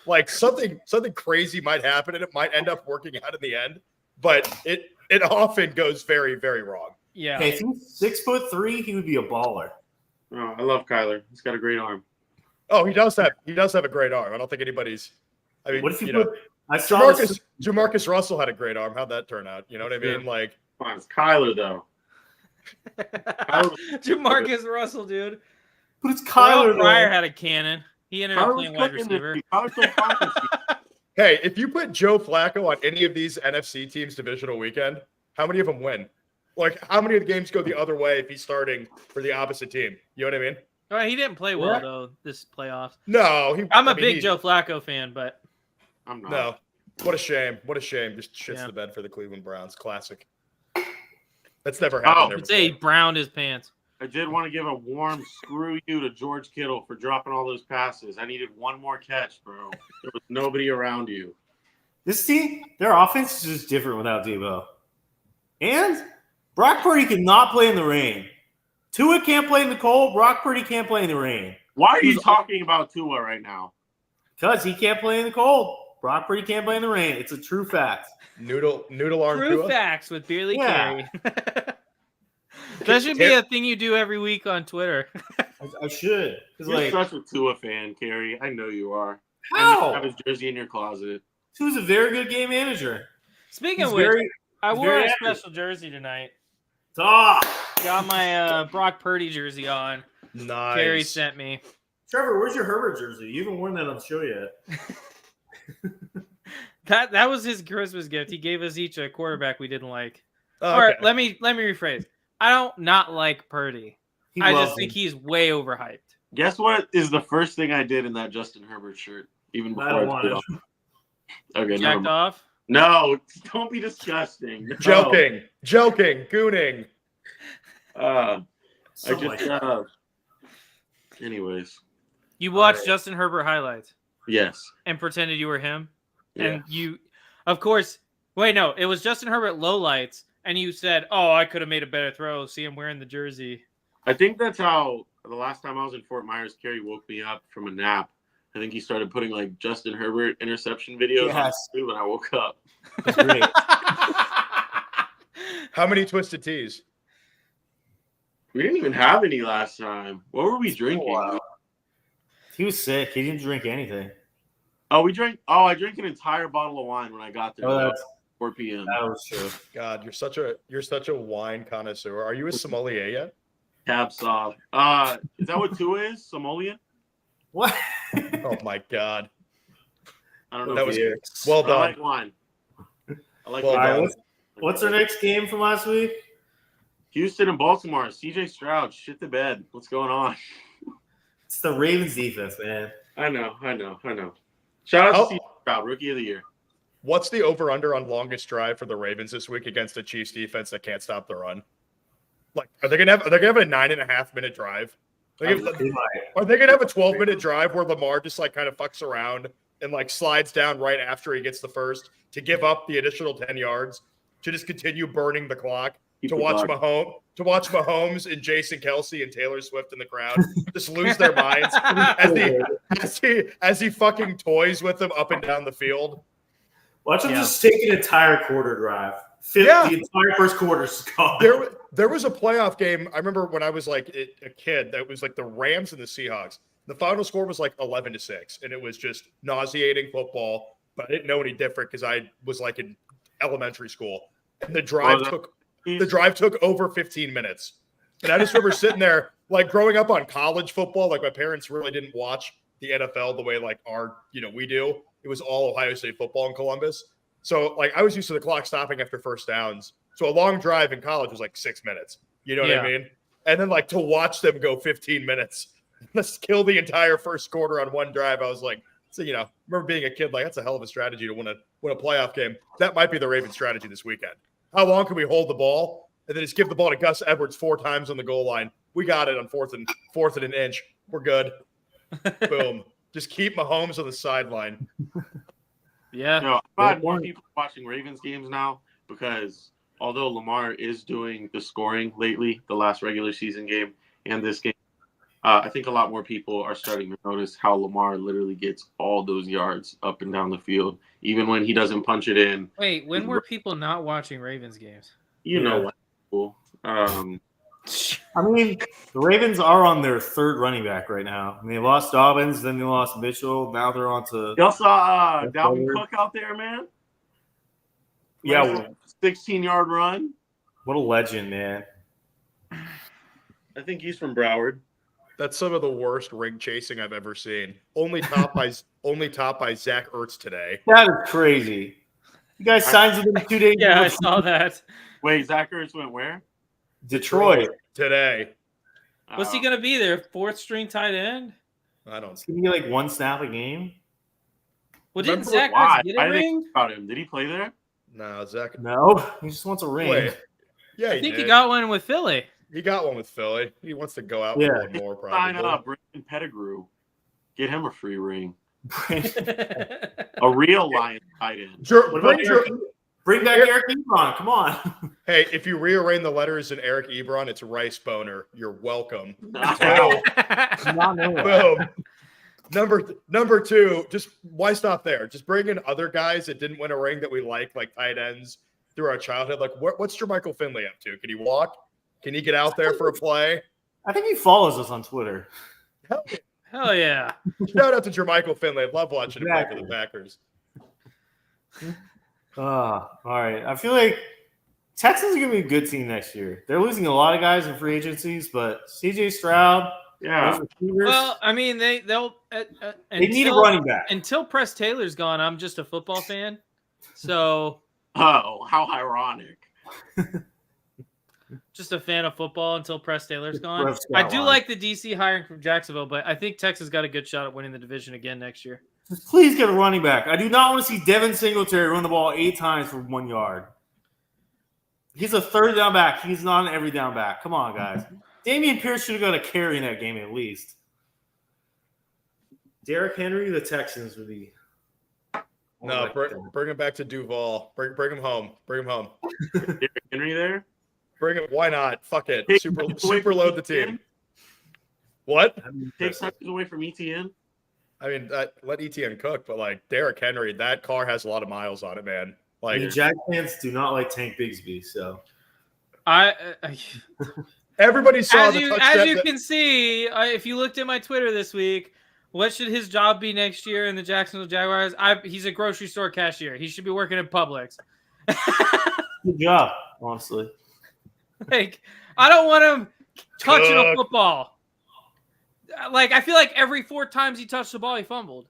Like something crazy might happen and it might end up working out in the end, but it often goes very, very wrong. Yeah. Okay, if he's 6'3", he would be a baller. Oh, I love Kyler. He's got a great arm. Oh, he does have a great arm. I don't think anybody's. I mean, what if you know, put? I saw Jamarcus Russell had a great arm. How'd that turn out? You know what I mean? Yeah. Like, come on, it's Kyler though. Jamarcus Russell, dude. But it's Kyler. Pryor had a cannon. He ended up playing wide receiver. Hey, if you put Joe Flacco on any of these NFC teams divisional weekend, how many of them win? Like, how many of the games go the other way if he's starting for the opposite team? You know what I mean? All right, he didn't play well, though, this playoffs. No. I'm a big Joe Flacco fan, but. I'm not. No. What a shame. What a shame. Just shits the bed for the Cleveland Browns. Classic. That's never happened. I'd say he browned his pants. I did want to give a warm screw you to George Kittle for dropping all those passes. I needed one more catch, bro. There was nobody around you. This team, their offense is just different without Debo. And Brock Purdy cannot play in the rain. Tua can't play in the cold. Brock Purdy can't play in the rain. Why are you talking about Tua right now? Because he can't play in the cold. Brock Purdy can't play in the rain. It's a true fact. Noodle arm True Tua? facts with Beerly Carey. That should be a thing you do every week on Twitter. I should. You're such a Tua fan, Carey. I know you are. How? You have his jersey in your closet. Tua's a very good game manager. Speaking of which, I wore a special jersey tonight. Got my Brock Purdy jersey on. Nice. Carey sent me. Trevor, where's your Herbert jersey? You haven't worn that on the show yet. That was his Christmas gift. He gave us each a quarterback we didn't like. Oh, All right, okay. let me rephrase. I don't not like Purdy. I just think he's way overhyped. Guess what is the first thing I did in that Justin Herbert shirt? Even before I put it on. Okay, Jacked off? No, don't be disgusting. No. Joking, gooning. Anyways. You watched Justin Herbert highlights? Yes. And pretended you were him? Yeah. And you, of course, wait, no, it was Justin Herbert lowlights, and you said, oh, I could have made a better throw. See him wearing the jersey. I think that's how the last time I was in Fort Myers, Carey woke me up from a nap. I think he started putting like Justin Herbert interception videos when I woke up. That's great. How many Twisted Teas? We didn't even have any last time. What were we drinking? Wow. He was sick. He didn't drink anything. Oh, I drank an entire bottle of wine when I got there. Oh, 4 p.m. That was true. God, you're such a wine connoisseur. Are you a sommelier yet? Cab sauce. Is that what Tua is? Sommelier? What? Oh my God. I don't know. That was well done. I like wine. I like well wine. done. What's our next game from last week? Houston and Baltimore. CJ Stroud, shit the bed. What's going on? It's the Ravens defense, man. I know. Shout out to CJ Stroud, Rookie of the Year. What's the over-under on longest drive for the Ravens this week against a Chiefs defense that can't stop the run? Like, are they gonna have a 9.5 minute drive? Are they gonna have a 12-minute drive where Lamar just like kind of fucks around and like slides down right after he gets the first to give up the additional 10 yards to just continue burning the clock? To watch Mahomes and Jason Kelsey and Taylor Swift in the crowd just lose their minds as he fucking toys with them up and down the field. Watch him just take an entire quarter drive. The entire first quarter is gone. There was a playoff game. I remember when I was like a kid that was like the Rams and the Seahawks. The final score was like 11-6, and it was just nauseating football. But I didn't know any different because I was like in elementary school. And the drive took over 15 minutes. And I just remember sitting there, like growing up on college football, like my parents really didn't watch the NFL the way like we do. It was all Ohio State football in Columbus. So like I was used to the clock stopping after first downs. So a long drive in college was like 6 minutes. You know what I mean? And then like to watch them go 15 minutes, let's kill the entire first quarter on one drive. I was like, remember being a kid, like that's a hell of a strategy to win a playoff game. That might be the Ravens strategy this weekend. How long can we hold the ball and then just give the ball to Gus Edwards 4 times on the goal line? We got it on fourth and an inch. We're good. Boom. Just keep Mahomes on the sideline. Yeah. I'm glad more people are watching Ravens games now because although Lamar is doing the scoring lately, the last regular season game and this game, I think a lot more people are starting to notice how Lamar literally gets all those yards up and down the field, even when he doesn't punch it in. Wait, when were people not watching Ravens games? You know what? Cool. I mean, the Ravens are on their third running back right now. I mean, they lost Dobbins, then they lost Mitchell. Now they're on to. Y'all saw Dalvin Cook out there, man? Yeah. 16-yard run. What a legend, man. I think he's from Broward. That's some of the worst ring chasing I've ever seen. Only topped by Zach Ertz today. That is crazy. You guys signed with him 2 days Yeah, ago. I saw that. Wait, Zach Ertz went where? Detroit. Today. What's he gonna be there? 4th string tight end? I don't. It's gonna be like 1 snap a game. Well, didn't Remember Zach why? Ertz get I a didn't ring? think about him. Did he play there? No, Zach. No, he just wants a ring. Wait. Yeah, I think did. he got one with Philly. He got one with Philly. He wants to go out Yeah. with one more, Sign probably. up, Brandon Pettigrew. Get him a free ring. A real Lion tight end. What about bring back Eric Ebron? Come on. Hey, if you rearrange the letters in Eric Ebron, it's Rice Boner. You're welcome. Wow. Boom. Number 2, just why stop there? Just bring in other guys that didn't win a ring that we like tight ends through our childhood. Like, what's Jermichael Finley up to? Can he walk? Can he get out there for a play? I think he follows us on Twitter. Hell yeah. Shout out to Jermichael Finley. I love watching him play for the Packers. All right. I feel like Texans are going to be a good team next year. They're losing a lot of guys in free agencies, but CJ Stroud, Yeah. Well, I mean, they'll they need a running back. Until Press Taylor's gone, I'm just a football fan. So Oh, how ironic. just a fan of football until Press Taylor's gone. Press I got do one. like the DC hiring from Jacksonville, but I think Texas got a good shot at winning the division again next year. Just please get a running back. I do not want to see Devin Singletary run the ball 8 times for 1 yard. He's a third down back. He's not an every down back. Come on, guys. Damian Pierce should have got a carry in that game at least. Derrick Henry, the Texans would be. No, bring him back to Duval. Bring him home. Bring him home. Derrick Henry there? Bring him. Why not? Fuck it. Take Super touches away from load the team. What? Take touches away from ETN? I mean, let ETN cook, but like Derrick Henry, that car has a lot of miles on it, man. Like The Jack fans do not like Tank Bigsby, so everybody saw as the you touchdown. can see, if you looked at my Twitter this week, what should his job be next year in the Jacksonville Jaguars? He's a grocery store cashier. He should be working at Publix. good job, honestly. Like, I don't want him touching a football. Like, I feel like every 4 times he touched the ball, he fumbled.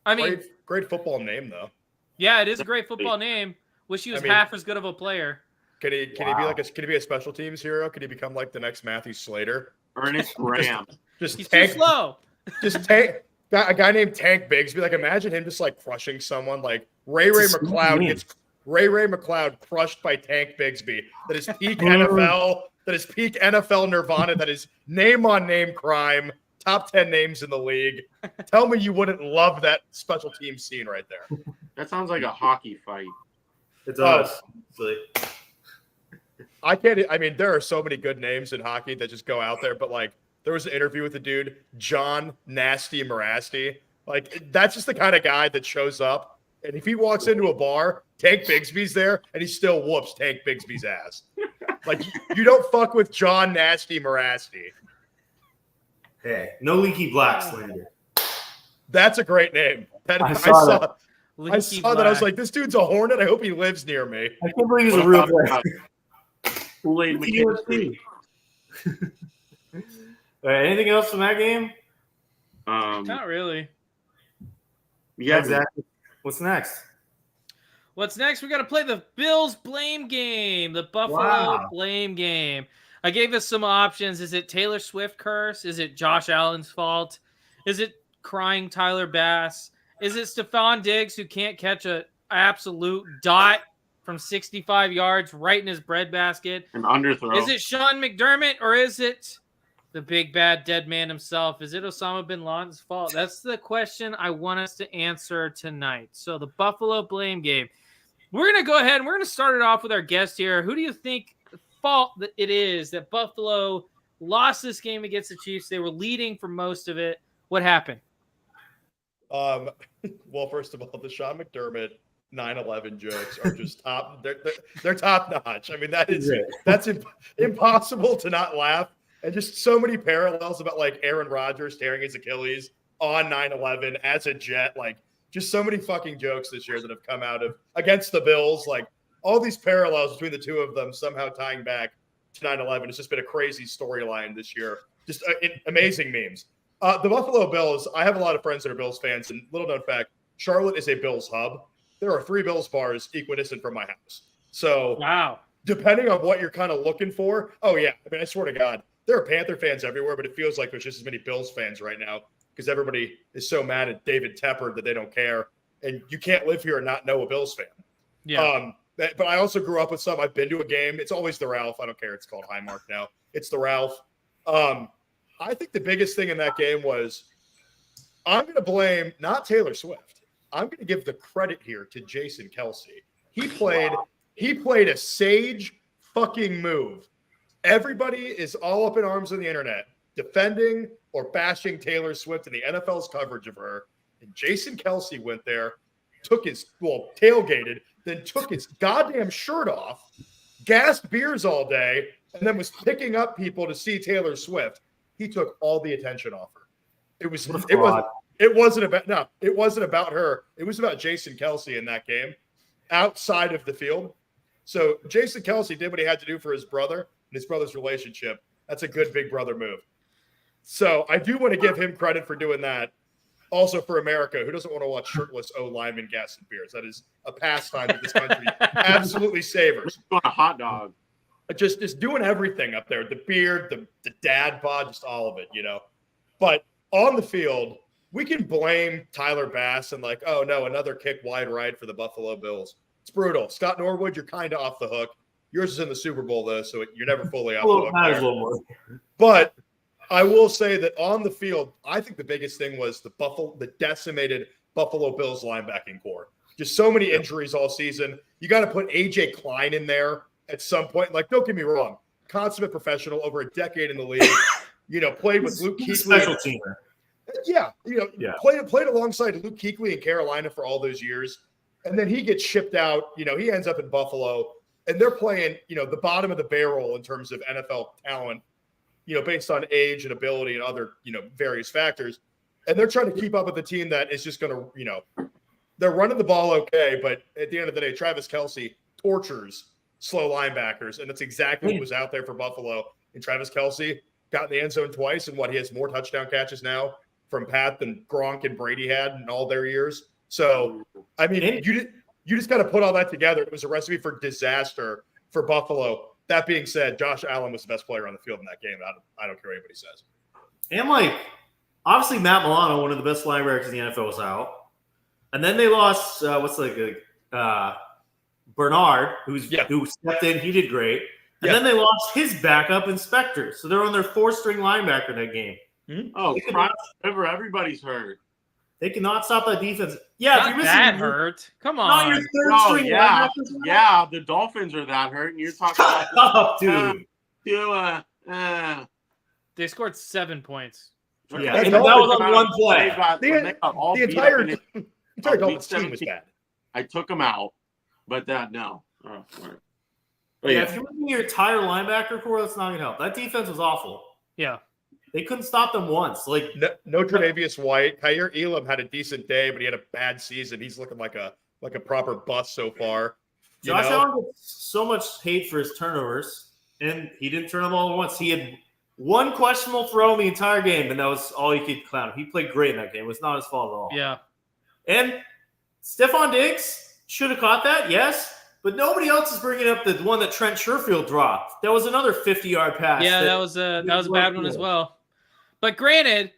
I mean, great football name though. yeah, it is a great football name. Wish he was half as good of a player. Can he be a special teams hero? Can he become like the next Matthew Slater? Ernest Graham. He's too slow. Just tank a guy named Tank Bigsby. Like, imagine him just like crushing someone. Like Ray McLeod crushed by Tank Bigsby. That is peak NFL. That is peak NFL nirvana. That is name on name crime. Top 10 names in the league. Tell me you wouldn't love that special team scene right there. That sounds like a hockey fight. It does. I can't. I mean, there are so many good names in hockey that just go out there, but like, there was an interview with a dude, John Nasty Morasti. Like, that's just the kind of guy that shows up, and if he walks into a bar, Tank Bigsby's there, and he still whoops Tank Bigsby's ass. Like, you don't fuck with John Nasty Morasti. Hey, no leaky black slander. That's a great name. I saw that. I was like, this dude's a hornet. I hope he lives near me. I can't believe he's a real player. Kool-Aid McKinstry. All right, anything else from that game? Not really. Yeah, exactly. What's next? What's next? We got to play the Bills blame game, the Buffalo blame game. I gave us some options. Is it Taylor Swift curse? Is it Josh Allen's fault? Is it crying Tyler Bass? Is it Stephon Diggs who can't catch an absolute dot from 65 yards right in his breadbasket? An underthrow. Is it Sean McDermott or is it the big bad dead man himself? Is it Osama bin Laden's fault? That's the question I want us to answer tonight. So the Buffalo blame game. We're going to go ahead and we're going to start it off with our guest here. Who do you think the fault that it is that Buffalo lost this game against the Chiefs? They were leading for most of it. What happened? Well, first of all, the Sean McDermott 9/11 jokes are just top. They're top notch. I mean, that's impossible to not laugh. And just so many parallels about like Aaron Rodgers tearing his Achilles on 9/11 as a Jet. Like, just so many fucking jokes this year that have come out of against the Bills. Like, all these parallels between the two of them somehow tying back to 9/11. It's just been a crazy storyline this year. Just amazing memes. The Buffalo Bills, I have a lot of friends that are Bills fans, and little known fact, Charlotte is a Bills hub. There are 3 Bills bars equidistant from my house. So wow. Depending on what you're kind of looking for, oh yeah, I mean, I swear to God, there are Panther fans everywhere, but it feels like there's just as many Bills fans right now because everybody is so mad at David Tepper that they don't care, and you can't live here and not know a Bills fan. Yeah. But I also grew up with some. I've been to a game. It's always the Ralph. I don't care. It's called Highmark now. It's the Ralph. I think the biggest thing in that game was I'm going to blame not Taylor Swift. I'm going to give the credit here to Jason Kelsey. He played a sage fucking move. Everybody is all up in arms on the internet defending or bashing Taylor Swift and the NFL's coverage of her. And Jason Kelsey went there, tailgated, then took his goddamn shirt off, gassed beers all day, and then was picking up people to see Taylor Swift. He took all the attention off her. It wasn't about her. It was about Jason Kelsey in that game outside of the field. So Jason Kelsey did what he had to do for his brother and his brother's relationship. That's a good big brother move. So I do want to give him credit for doing that. Also for America, who doesn't want to watch shirtless linemen gassing beers? That is a pastime that this country absolutely savors. On a hot dog. Just doing everything up there. The beard, the dad bod, just all of it, But on the field, we can blame Tyler Bass and oh no, another kick wide right for the Buffalo Bills. It's brutal. Scott Norwood, you're kind of off the hook. Yours is in the Super Bowl though, so you're never fully off the hook. But I will say that on the field, I think the biggest thing was the decimated Buffalo Bills linebacking core. Just so many injuries all season. You got to put AJ Klein in there at some point. Don't get me wrong, consummate professional, over a decade in the league. Played with Luke Kuechly. Special teamer. Yeah, played alongside Luke Kuechly in Carolina for all those years, and then he gets shipped out. He ends up in Buffalo, and they're playing, the bottom of the barrel in terms of NFL talent, based on age and ability and other, various factors, and they're trying to keep up with the team that is just going to, they're running the ball okay, but at the end of the day, Travis Kelce tortures slow linebackers, and that's exactly what was out there for Buffalo. And Travis Kelce got in the end zone twice, and he has more touchdown catches now from Pat than Gronk and Brady had in all their years. So, I mean, you just got to put all that together. It was a recipe for disaster for Buffalo. That being said, Josh Allen was the best player on the field in that game. I don't care what anybody says. And obviously Matt Milano, one of the best linebackers in the NFL, was out. And then they lost Bernard, who stepped in. He did great. And then they lost his backup, Inspector. So they're on their 4th-string linebacker that game. Oh, everybody's hurt. They cannot stop that defense. Yeah, not if you're that hurt. Come on. Not your 3rd-string linebackers. Yeah, the Dolphins are that hurt, and you're talking about dude. They scored 7 points. Yeah, and that was on one play. The entire Dolphins team was bad. I took them out, but no. Oh, all right. Yeah, if you're looking at your entire linebacker core, that's not going to help. That defense was awful. Yeah. They couldn't stop them once. No Tre'Davious White. Kyer Elam had a decent day, but he had a bad season. He's looking like a proper bust so far. Josh Allen gets so much hate for his turnovers, and he didn't turn them all once. He had one questionable throw in the entire game, and that was all you could clown him. He played great in that game. It was not his fault at all. Yeah. And Stephon Diggs should have caught that, yes. But nobody else is bringing up the one that Trent Sherfield dropped. That was another 50-yard pass. Yeah, that was a bad one as well. But granted,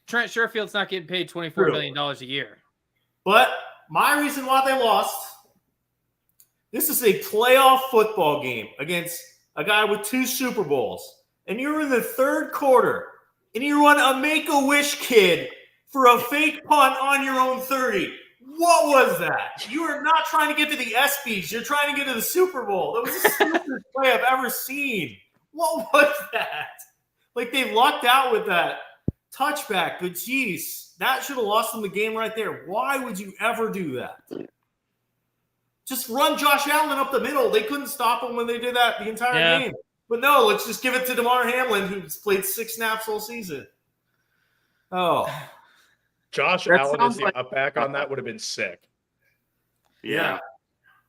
Trent Sherfield's not getting paid $24 million a year. But my reason why they lost, this is a playoff football game against a guy with 2 Super Bowls. And you're in the 3rd quarter, and you run a Make-A-Wish kid for a fake punt on your own 30. What was that? You are not trying to get to the ESPYs. You're trying to get to the Super Bowl. That was the stupidest play I've ever seen. What was that? They lucked out with that touchback, but geez, that should have lost them the game right there. Why would you ever do that? Just run Josh Allen up the middle. They couldn't stop him when they did that the entire game. But no, let's just give it to DeMar Hamlin, who's played 6 snaps all season. Oh. Josh Allen as the up back on that would have been sick. Yeah.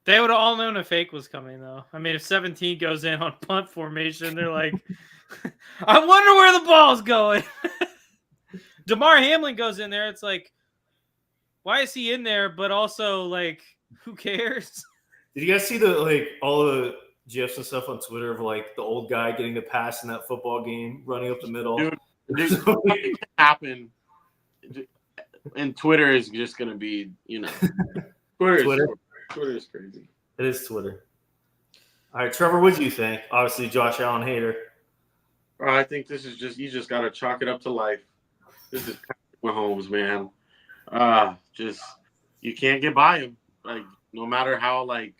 They would have all known a fake was coming, though. I mean, if 17 goes in on punt formation, they're like, I wonder where the ball's going. DeMar Hamlin goes in there. It's like, why is he in there? But also, like, who cares? Did you guys see all the GIFs and stuff on Twitter of like the old guy getting the pass in that football game, running up the middle? Dude, it can happen. And Twitter is just going to be, Twitter is crazy. It is Twitter. All right, Trevor, what do you think? Obviously, Josh Allen hater. I think this is you just got to chalk it up to life. This is Patrick Mahomes, man. You can't get by him. Like, no matter how, like,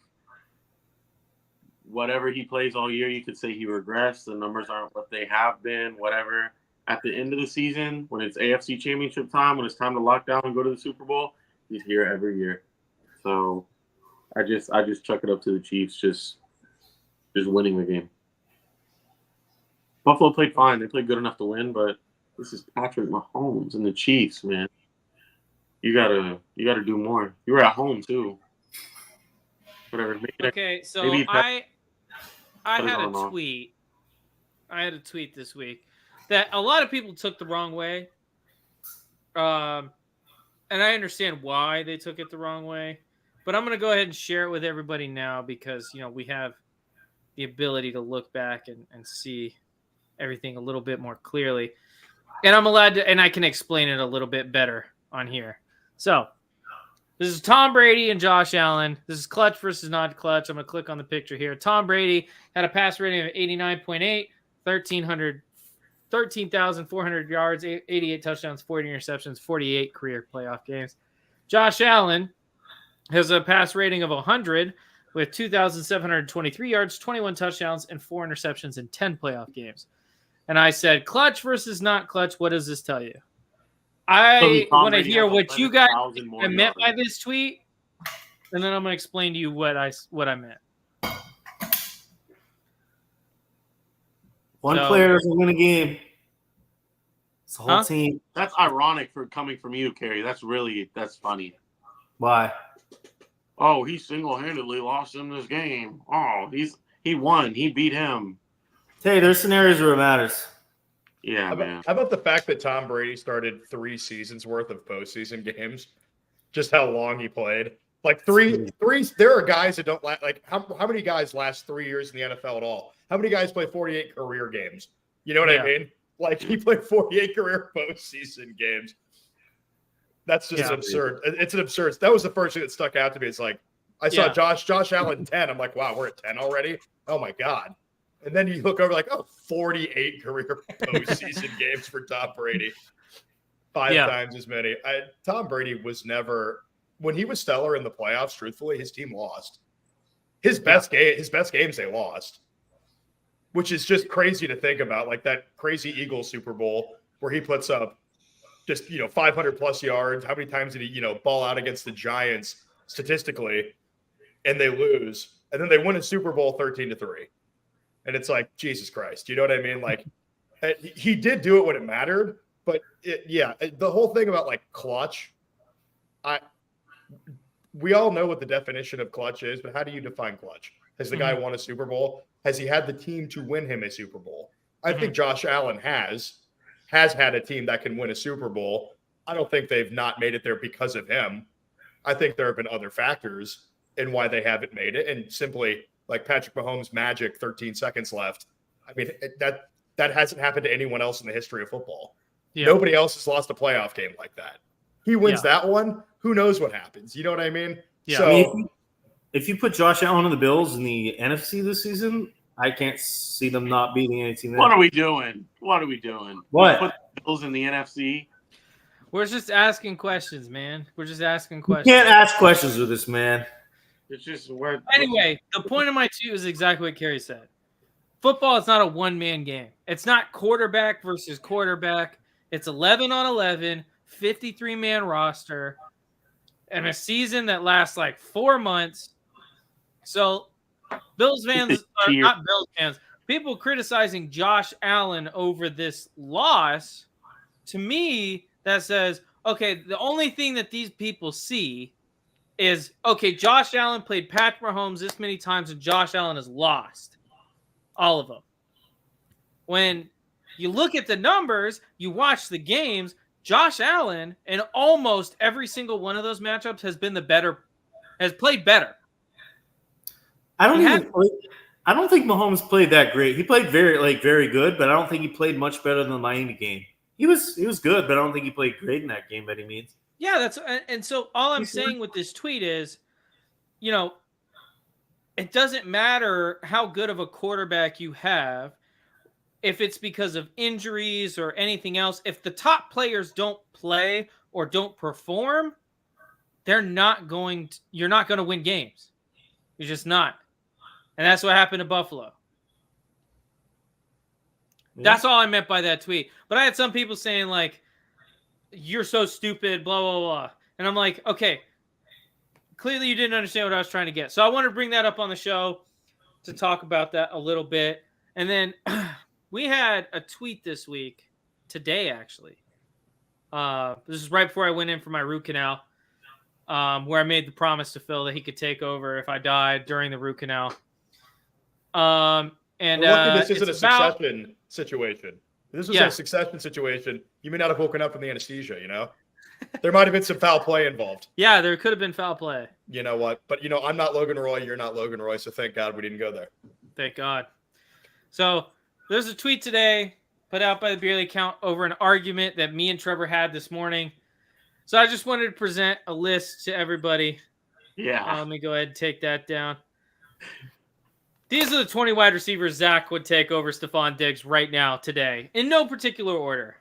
whatever he plays all year, you could say he regressed. The numbers aren't what they have been, whatever. At the end of the season, when it's AFC Championship time, when it's time to lock down and go to the Super Bowl, he's here every year. So I just chuck it up to the Chiefs, just winning the game. Buffalo played fine. They played good enough to win, but this is Patrick Mahomes and the Chiefs, man. You gotta do more. You were at home too. Whatever. Okay, so I had a tweet. I had a tweet this week that a lot of people took the wrong way. And I understand why they took it the wrong way. But I'm going to go ahead and share it with everybody now because, we have the ability to look back and see everything a little bit more clearly. And I'm allowed to, and I can explain it a little bit better on here. So this is Tom Brady and Josh Allen. This is clutch versus not clutch. I'm going to click on the picture here. Tom Brady had a pass rating of 89.8, 13,400 yards, 88 touchdowns, 40 interceptions, 48 career playoff games. Josh Allen has a pass rating of 100 with 2,723 yards, 21 touchdowns, and 4 interceptions in 10 playoff games. And I said, clutch versus not clutch, what does this tell you? I want to hear what you guys meant by this tweet, and then I'm going to explain to you what I meant. One player doesn't win a game. It's the whole team. That's ironic for coming from you, Kerry. That's funny. Why? Oh, he single-handedly lost him this game. Oh, he won. He beat him. Hey, there's scenarios where it matters. Yeah, man. How about the fact that Tom Brady started 3 seasons worth of postseason games? Just how long he played. Like three. There are guys that don't like. How many guys last 3 years in the NFL at all? How many guys play 48 career games? You know what I mean? Like he played 48 career postseason games. That's just absurd. It's an absurd. That was the first thing that stuck out to me. It's like I saw Josh Allen 10. I'm like, wow, we're at 10 already. Oh my God. And then you look over like, 48 career postseason games for Tom Brady. 5 times as many. Tom Brady was never, when he was stellar in the playoffs, truthfully, his team lost. His best games they lost, which is just crazy to think about. Like that crazy Eagles Super Bowl where he puts up just, 500 plus yards. How many times did he, ball out against the Giants statistically and they lose? And then they win a Super Bowl 13-3. And it's like, Jesus Christ. You know what I mean? Like he did do it when it mattered, but the whole thing about like clutch, we all know what the definition of clutch is, but how do you define clutch? Has the guy won a Super Bowl? Has he had the team to win him a Super Bowl? I think Josh Allen has had a team that can win a Super Bowl. I don't think they've not made it there because of him. I think there have been other factors in why they haven't made it. And simply like Patrick Mahomes' magic, 13 seconds left. I mean, that hasn't happened to anyone else in the history of football. Yeah. Nobody else has lost a playoff game like that. He wins that one. Who knows what happens? You know what I mean? Yeah. So, I mean, if you put Josh Allen and the Bills in the NFC this season, I can't see them not beating any team. What are we doing? What? We put the Bills in the NFC? We're just asking questions, man. We're just asking questions. You can't ask questions with this, man. It's just anyway, the point of my tweet was exactly what Kerry said. Football is not a one-man game. It's not quarterback versus quarterback. It's 11 on 11, 53-man roster, and a season that lasts like 4 months. So Bills fans are not Bills fans. People criticizing Josh Allen over this loss, to me, that says, okay, the only thing that these people see is, okay, Josh Allen played Patrick Mahomes this many times, and Josh Allen has lost all of them. When you look at the numbers, you watch the games, Josh Allen in almost every single one of those matchups has played better. I don't think Mahomes played that great. He played very good, but I don't think he played much better than the Miami game. He was good, but I don't think he played great in that game by any means. Yeah, and so all I'm saying with this tweet is, it doesn't matter how good of a quarterback you have, if it's because of injuries or anything else. If the top players don't play or don't perform, you're not going to win games. You're just not. And that's what happened to Buffalo. Yeah. That's all I meant by that tweet. But I had some people saying, like, you're so stupid, blah, blah, blah. And I'm like, okay, clearly you didn't understand what I was trying to get. So I wanted to bring that up on the show to talk about that a little bit. And then we had a tweet this week, today actually. This is right before I went in for my root canal, where I made the promise to Phil that he could take over if I died during the root canal. This isn't a succession situation. This was a succession situation. You may not have woken up from the anesthesia, There might have been some foul play involved. Yeah, there could have been foul play. You know what? But, I'm not Logan Roy. You're not Logan Roy. So thank God we didn't go there. Thank God. So there's a tweet today put out by the Beerly account over an argument that me and Trevor had this morning. So I just wanted to present a list to everybody. Yeah. Let me go ahead and take that down. These are the 20 wide receivers Zach would take over Stephon Diggs right now, today, in no particular order.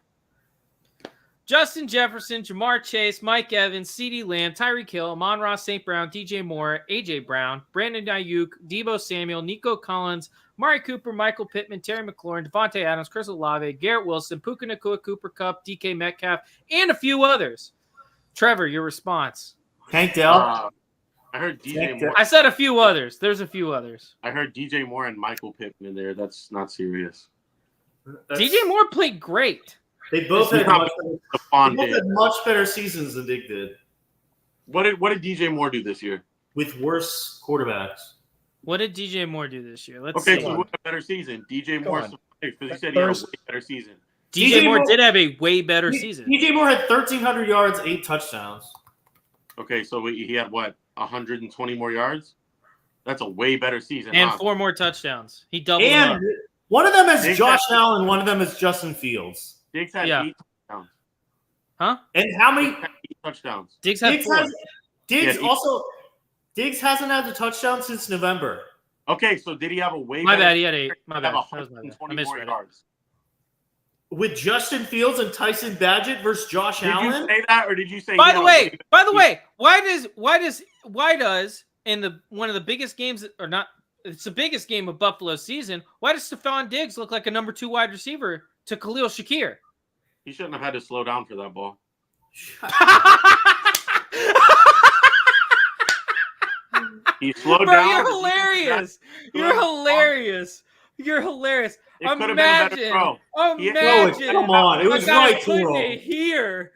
Justin Jefferson, Jamar Chase, Mike Evans, CeeDee Lamb, Tyreek Hill, Amon-Ra St. Brown, DJ Moore, AJ Brown, Brandon Ayuk, Deebo Samuel, Nico Collins, Mari Cooper, Michael Pittman, Terry McLaurin, Devontae Adams, Chris Olave, Garrett Wilson, Puka Nacua, Cooper Kupp, DK Metcalf, and a few others. Trevor, your response. Tank Dell. I heard DJ Moore. I said a few others. There's a few others. I heard DJ Moore and Michael Pittman in there. That's not serious. DJ Moore played great. They both had much better seasons than Dig did. What did DJ Moore do this year? With worse quarterbacks. What did DJ Moore do this year? Let's see. So what a better season. DJ Moore, because he said he had a way better season. DJ Moore did have a way better season. DJ Moore had 1,300 yards, 8 touchdowns. Okay, so he had what, 120 more yards? That's a way better season. And 4 more touchdowns. He doubled them up. One of them is Josh Allen, one of them is Justin Fields. Diggs had 8 touchdowns. Huh? And how many? 8 touchdowns. Diggs had 4. Diggs hasn't had a touchdown since November. Okay, so did he have a way My better? bad, he had 8. My bad. That was my bad. I misread yards. With Justin Fields and Tyson Badgett versus Josh Allen? Did you say that, or did you say? By the way, why does in the one of the biggest games, or not? It's the biggest game of Buffalo's season. Why does Stephon Diggs look like a number 2 wide receiver to Khalil Shakir? He shouldn't have had to slow down for that ball. He slowed down. You're hilarious. You're hilarious. You're hilarious. Imagine. Come on. It was right to here.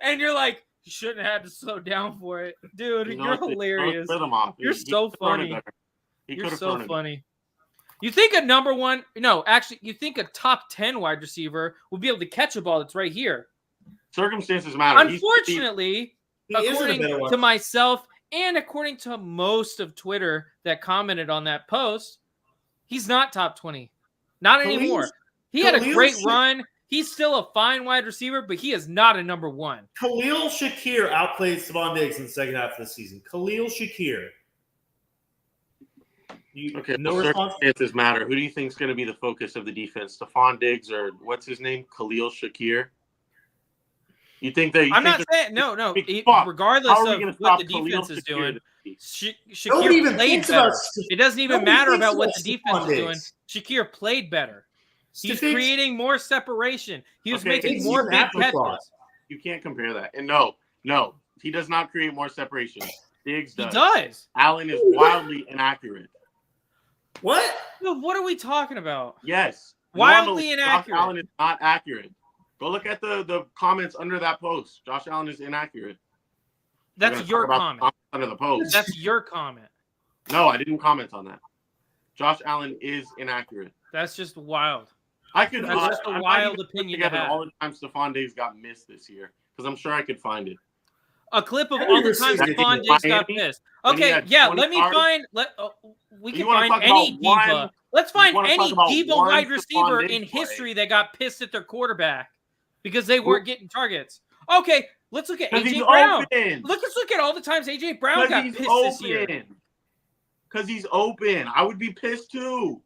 And you're like, you shouldn't have had to slow down for it. Dude, you're hilarious. You're so funny. You're so funny. You think a number 1, no, actually, you think a top 10 wide receiver will be able to catch a ball that's right here. Circumstances matter. Unfortunately, according to myself and according to most of Twitter that commented on that post, he's not top 20. Not anymore. He had a great run. He's still a fine wide receiver, but he is not a number 1. Khalil Shakir outplayed Stephon Diggs in the second half of the season. Khalil Shakir. Circumstances matter. Who do you think is going to be the focus of the defense? Stephon Diggs or what's his name? Khalil Shakir? You think that? I'm not saying no. Regardless of what the defense is doing, Shakir played better. It doesn't even matter about what the defense is doing. Shakir played better. He's creating more separation. He was making more big catches. You can't compare that. And no, he does not create more separation. Diggs does. He does. Allen is wildly inaccurate. What? Dude, what are we talking about? Yes. Wildly inaccurate. Josh Allen is not accurate. Go look at the comments under that post. Josh Allen is inaccurate. That's your comment. Under the post. That's your comment. No, I didn't comment on that. Josh Allen is inaccurate. That's just wild. That's just a wild opinion to have. All the time Stephon Diggs got missed this year, because I'm sure I could find it. A clip of all the times Stephon Diggs got missed. Okay, yeah. Let me find. We can find any diva. Let's find any diva wide receiver in history that got pissed at their quarterback because they weren't getting targets. Okay, let's look at AJ Brown. Let's look at all the times AJ Brown got pissed this year. Because he's open. I would be pissed too.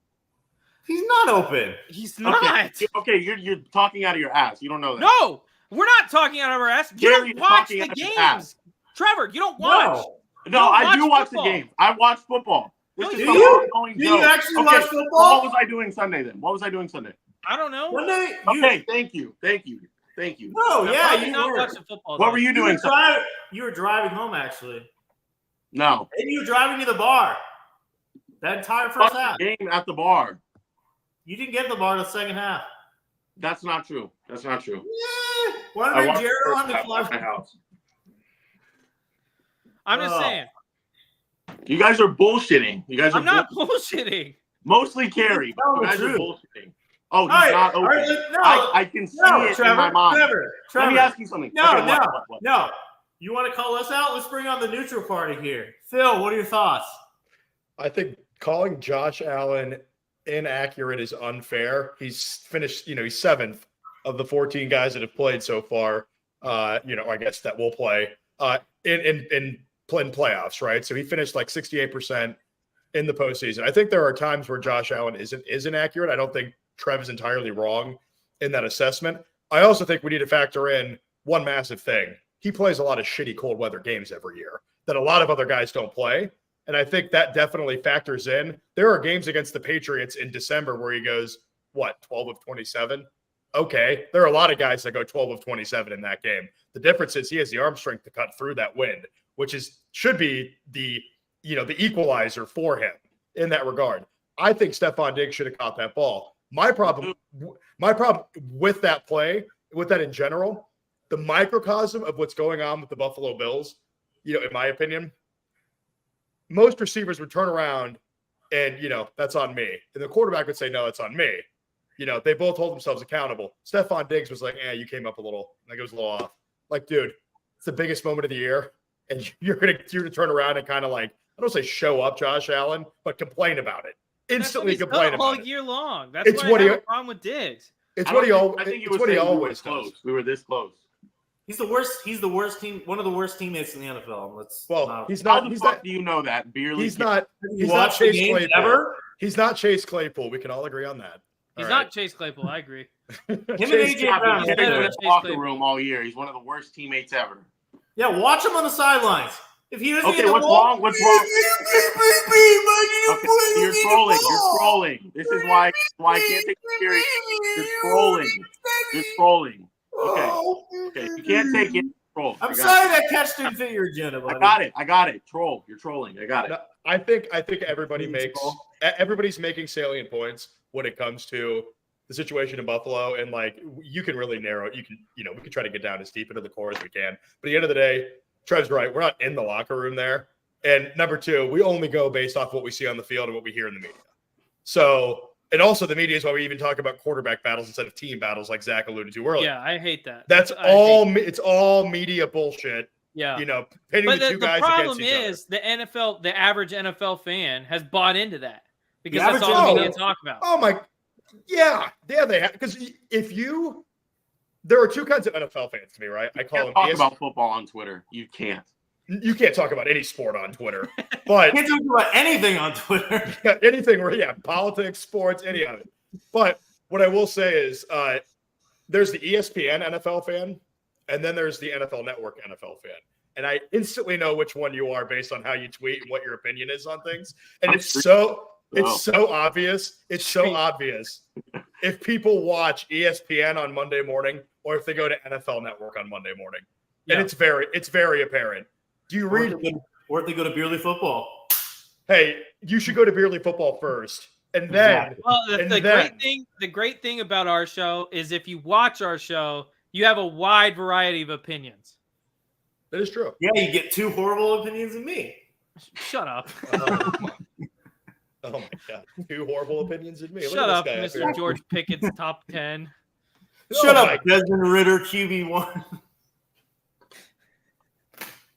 He's not open. He's not. Okay, you're talking out of your ass. You don't know that. No, we're not talking out of our ass. You don't watch the games. Trevor, you don't watch. No, I do watch the games. I watch football. Do you actually watch football? What was I doing Sunday then? What was I doing Sunday? I don't know. Okay, thank you. No, yeah, you not watching football. What were you doing? You were driving home, actually. No. Maybe you were driving to the bar. That entire first half. Game at the bar. You didn't get the bar in the second half. That's not true. Yeah. Why did Jared on the fly? My house. I'm just saying. You guys are bullshitting. I'm not bullshitting. Mostly Carrie. You guys are bullshitting. Oh, he's not open. I can see it in my mind. Trevor. Let me ask you something. No. You want to call us out? Let's bring on the neutral party here. Phil, what are your thoughts? I think calling Josh Allen inaccurate is unfair. He's finished, he's 7th of the 14 guys that have played so far. I guess that will play in playoffs, right? So he finished like 68% in the postseason. I think there are times where Josh Allen is inaccurate. I don't think Trev is entirely wrong in that assessment. I also think we need to factor in one massive thing. He plays a lot of shitty cold weather games every year that a lot of other guys don't play. And I think that definitely factors in. There are games against the Patriots in December where he goes, 12 of 27? Okay. There are a lot of guys that go 12 of 27 in that game. The difference is he has the arm strength to cut through that wind, which should be the equalizer for him in that regard. I think Stephon Diggs should have caught that ball. My problem with that play, with that in general, the microcosm of what's going on with the Buffalo Bills, in my opinion, most receivers would turn around and, that's on me. And the quarterback would say, no, it's on me. They both hold themselves accountable. Stephon Diggs was like, you came up a little. Like, it was a little off. Like, dude, it's the biggest moment of the year. And you're going to turn around and kind of like, I don't say show up Josh Allen, but complain about it. Instantly complain about it. All year long. That's why I have a problem with Diggs. I think he always does. We were this close. He's the worst. He's the worst team. One of the worst teammates in the NFL. He's not. How the fuck do you know that? He's not. He's not Chase Claypool. Ever? He's not Chase Claypool. We can all agree on that. He's not Chase Claypool. I agree. Him and AJ Brown. He's been in the locker room all year. He's one of the worst teammates ever. Yeah, watch him on the sidelines. If he doesn't get the ball, what's wrong? Okay, you're trolling. This is why I can't take it serious. You're trolling. Okay. You can't take it. Troll. I'm sorry that catch didn't fit your agenda, buddy. I got it. Troll. You're trolling. I got it. I think everybody's making salient points when it comes to the situation in Buffalo, and you can really narrow it. We can try to get down as deep into the core as we can. But at the end of the day, Trev's right. We're not in the locker room there. And number two, we only go based off what we see on the field and what we hear in the media. So, and also the media is why we even talk about quarterback battles instead of team battles, like Zach alluded to earlier. Yeah, I hate that. It's all media bullshit. Yeah. Pitting the two guys against each other. The problem is the average NFL fan has bought into that because that's all the media talk about. Oh my, yeah, they have. Because there are two kinds of NFL fans to me, right? I call them. Talk about football on Twitter. You can't. You can't talk about any sport on Twitter, but you can't talk about anything on Twitter. Anything politics, sports, any of it. But what I will say is, there's the ESPN NFL fan, and then there's the NFL Network NFL fan. And I instantly know which one you are based on how you tweet and what your opinion is on things. And it's so obvious. It's so obvious if people watch ESPN on Monday morning or if they go to NFL Network on Monday morning. Yeah. And it's very apparent. Do you read or if they go to Beerly Football? Hey, you should go to Beerly Football first. And then the great thing about our show is if you watch our show, you have a wide variety of opinions. That is true. Yeah, you get 2 horrible opinions of me. Shut up. Oh my God. 2 horrible opinions of me. Shut up, Mr. George Pickett's top 10. Shut up, Desmond Ritter, QB1.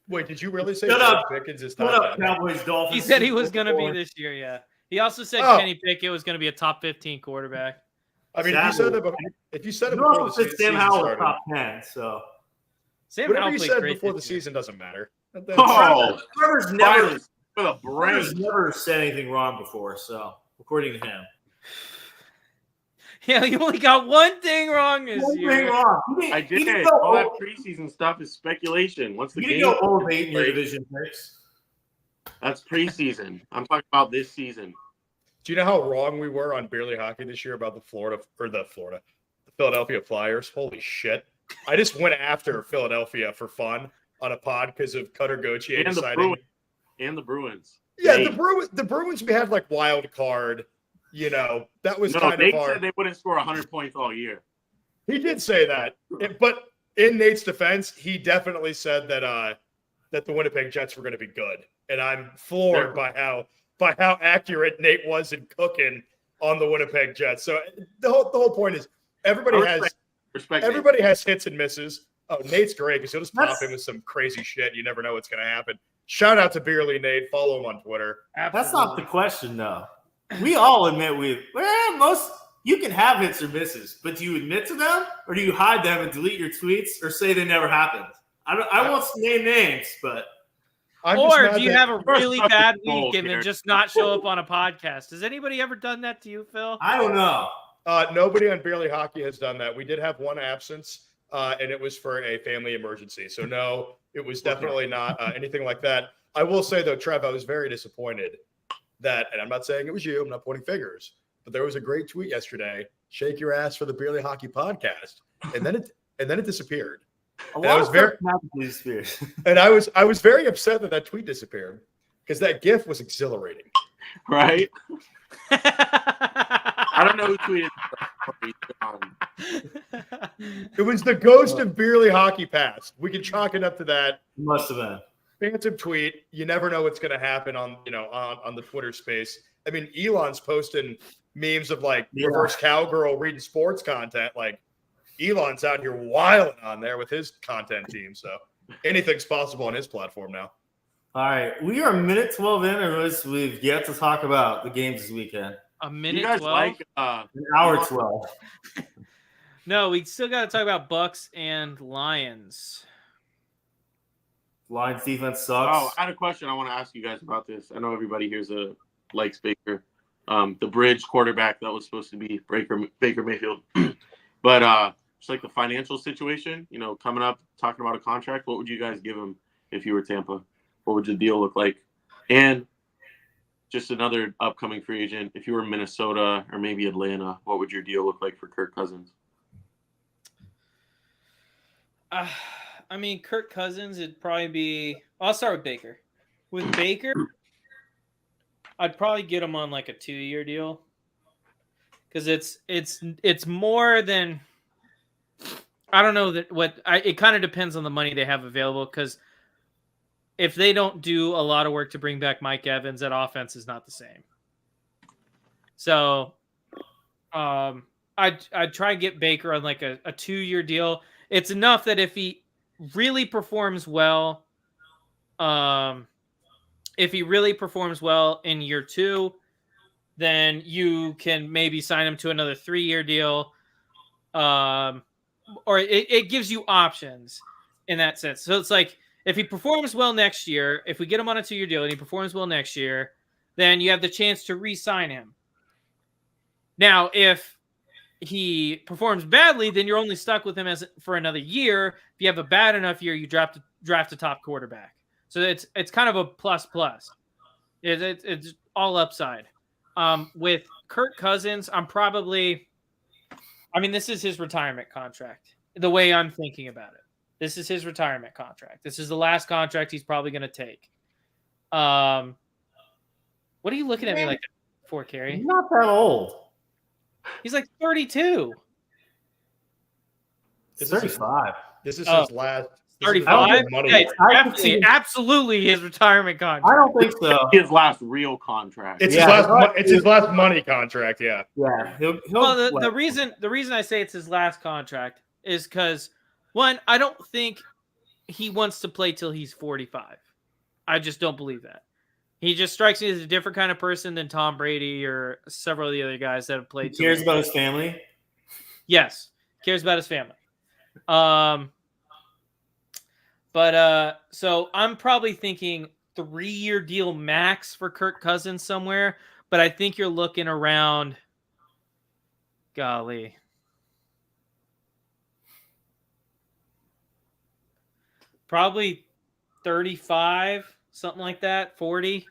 Wait, did you really say Shut up. Pickens is Shut top up, 10? Cowboys, Dolphins. He said he was going to be this year, yeah. He also said Kenny Pickett was going to be a top 15 quarterback. I mean, if you said it You before also the said season Sam Howell started, top 10, so. whatever you said before the season doesn't matter. Trevor's never for the brain. Trevor's never said anything wrong before, so according to him. Yeah, you only got one thing wrong this One year. thing wrong. I did. All that preseason stuff is speculation. Once the You game can go 0-8 in your division picks. That's preseason. I'm talking about this season. Do you know how wrong we were on Beerly Hockey this year about the Philadelphia Flyers? Holy shit. I just went after Philadelphia for fun on a pod because of Cutter Gauthier And deciding. The Bruins. Yeah, the Bruins, we had like wild card. You know, that was kind they of our. said they wouldn't score 100 points all year. He did say that, but in Nate's defense, he definitely said that the Winnipeg Jets were going to be good, and I'm floored by how accurate Nate was in cooking on the Winnipeg Jets. So the whole point is everybody has hits and misses. Oh, Nate's great because he'll just pop in with some crazy shit. You never know what's going to happen. Shout out to Beerly Nate. Follow him on Twitter. That's not the question, though. We all admit you can have hits or misses, but do you admit to them, or do you hide them and delete your tweets, or say they never happened? I won't name names, but or do you have a really bad week and then just not show up on a podcast? Has anybody ever done that to you, Phil? I don't know. Nobody on Beerly Hockey has done that. We did have one absence, and it was for a family emergency. So no, it was definitely not anything like that. I will say though, Trev, I was very disappointed that, and I'm not saying it was you, I'm not pointing fingers, but there was a great tweet yesterday, shake your ass for the Beerly Hockey podcast. And then it disappeared. And I was very upset that tweet disappeared because that GIF was exhilarating. Right? I don't know who tweeted that. It was the ghost of Beerly Hockey Pass. We can chalk it up to that. Must have been. Phantom tweet. You never know what's going to happen on the Twitter space. I mean, Elon's posting memes of like reverse cowgirl reading sports content. Like Elon's out here wilding on there with his content team. So anything's possible on his platform now. All right, we are a minute 12 in, or we've yet to talk about the games this weekend. A minute 12? Like, an hour 12. No, we still got to talk about Bucks and Lions. Lions defense sucks. Oh, I had a question I want to ask you guys about this. I know everybody here's likes Baker. The bridge quarterback that was supposed to be Baker Mayfield. But just like the financial situation, coming up, talking about a contract, what would you guys give him if you were Tampa? What would your deal look like? And just another upcoming free agent, if you were Minnesota or maybe Atlanta, what would your deal look like for Kirk Cousins? I mean, Kirk Cousins, it'd probably be – I'll start with Baker. With Baker, I'd probably get him on like a 2-year deal because it's more than – I don't know it kind of depends on the money they have available because if they don't do a lot of work to bring back Mike Evans, that offense is not the same. So I'd try and get Baker on like a 2-year deal. It's enough that if he really performs well, in year 2, then you can maybe sign him to another 3-year deal. Or it gives you options in that sense. So it's like if he performs well next year, if we get him on a 2-year deal and he performs well next year, then you have the chance to re-sign him. Now, if he performs badly, then you're only stuck with him for another year. If you have a bad enough year, you draft a top quarterback. So it's kind of a plus. It's all upside. With Kirk Cousins, this is his retirement contract. The way I'm thinking about it, this is his retirement contract. This is the last contract he's probably going to take. What are you looking at me like that for, Carrie? He's not that old. He's like 32. He's 35. This is his last. 35? Yeah, it's absolutely his retirement contract. I don't think so. His last real contract. It's his last money contract. Yeah. Yeah. Well, the reason I say it's his last contract is because, one, I don't think he wants to play till he's 45. I just don't believe that. He just strikes me as a different kind of person than Tom Brady or several of the other guys that have played. He cares about his family. Yes, cares about his family. So I'm probably thinking 3-year deal max for Kirk Cousins somewhere, but I think you're looking around, golly, probably 35, something like that, 40.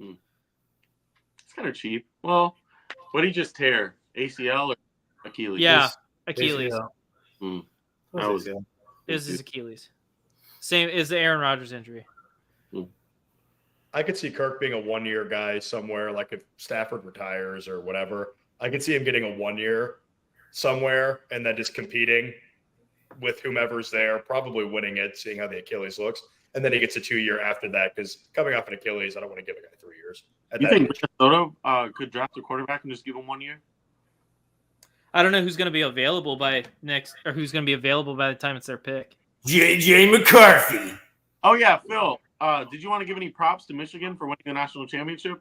It's kind of cheap. Well, what did he just tear? ACL or Achilles? Yeah, Achilles. That was Is his Achilles. Same as the Aaron Rodgers injury. I could see Kirk being a 1-year guy somewhere, like if Stafford retires or whatever. I could see him getting a 1-year somewhere and then just competing with whomever's there, probably winning it, seeing how the Achilles looks. And then he gets a 2-year after that because coming off an Achilles, I don't want to give a guy 3 years. You think Minnesota could draft a quarterback and just give him 1 year? I don't know who's going to be available by who's going to be available by the time it's their pick. JJ McCarthy. Oh, yeah, Phil. Did you want to give any props to Michigan for winning the national championship?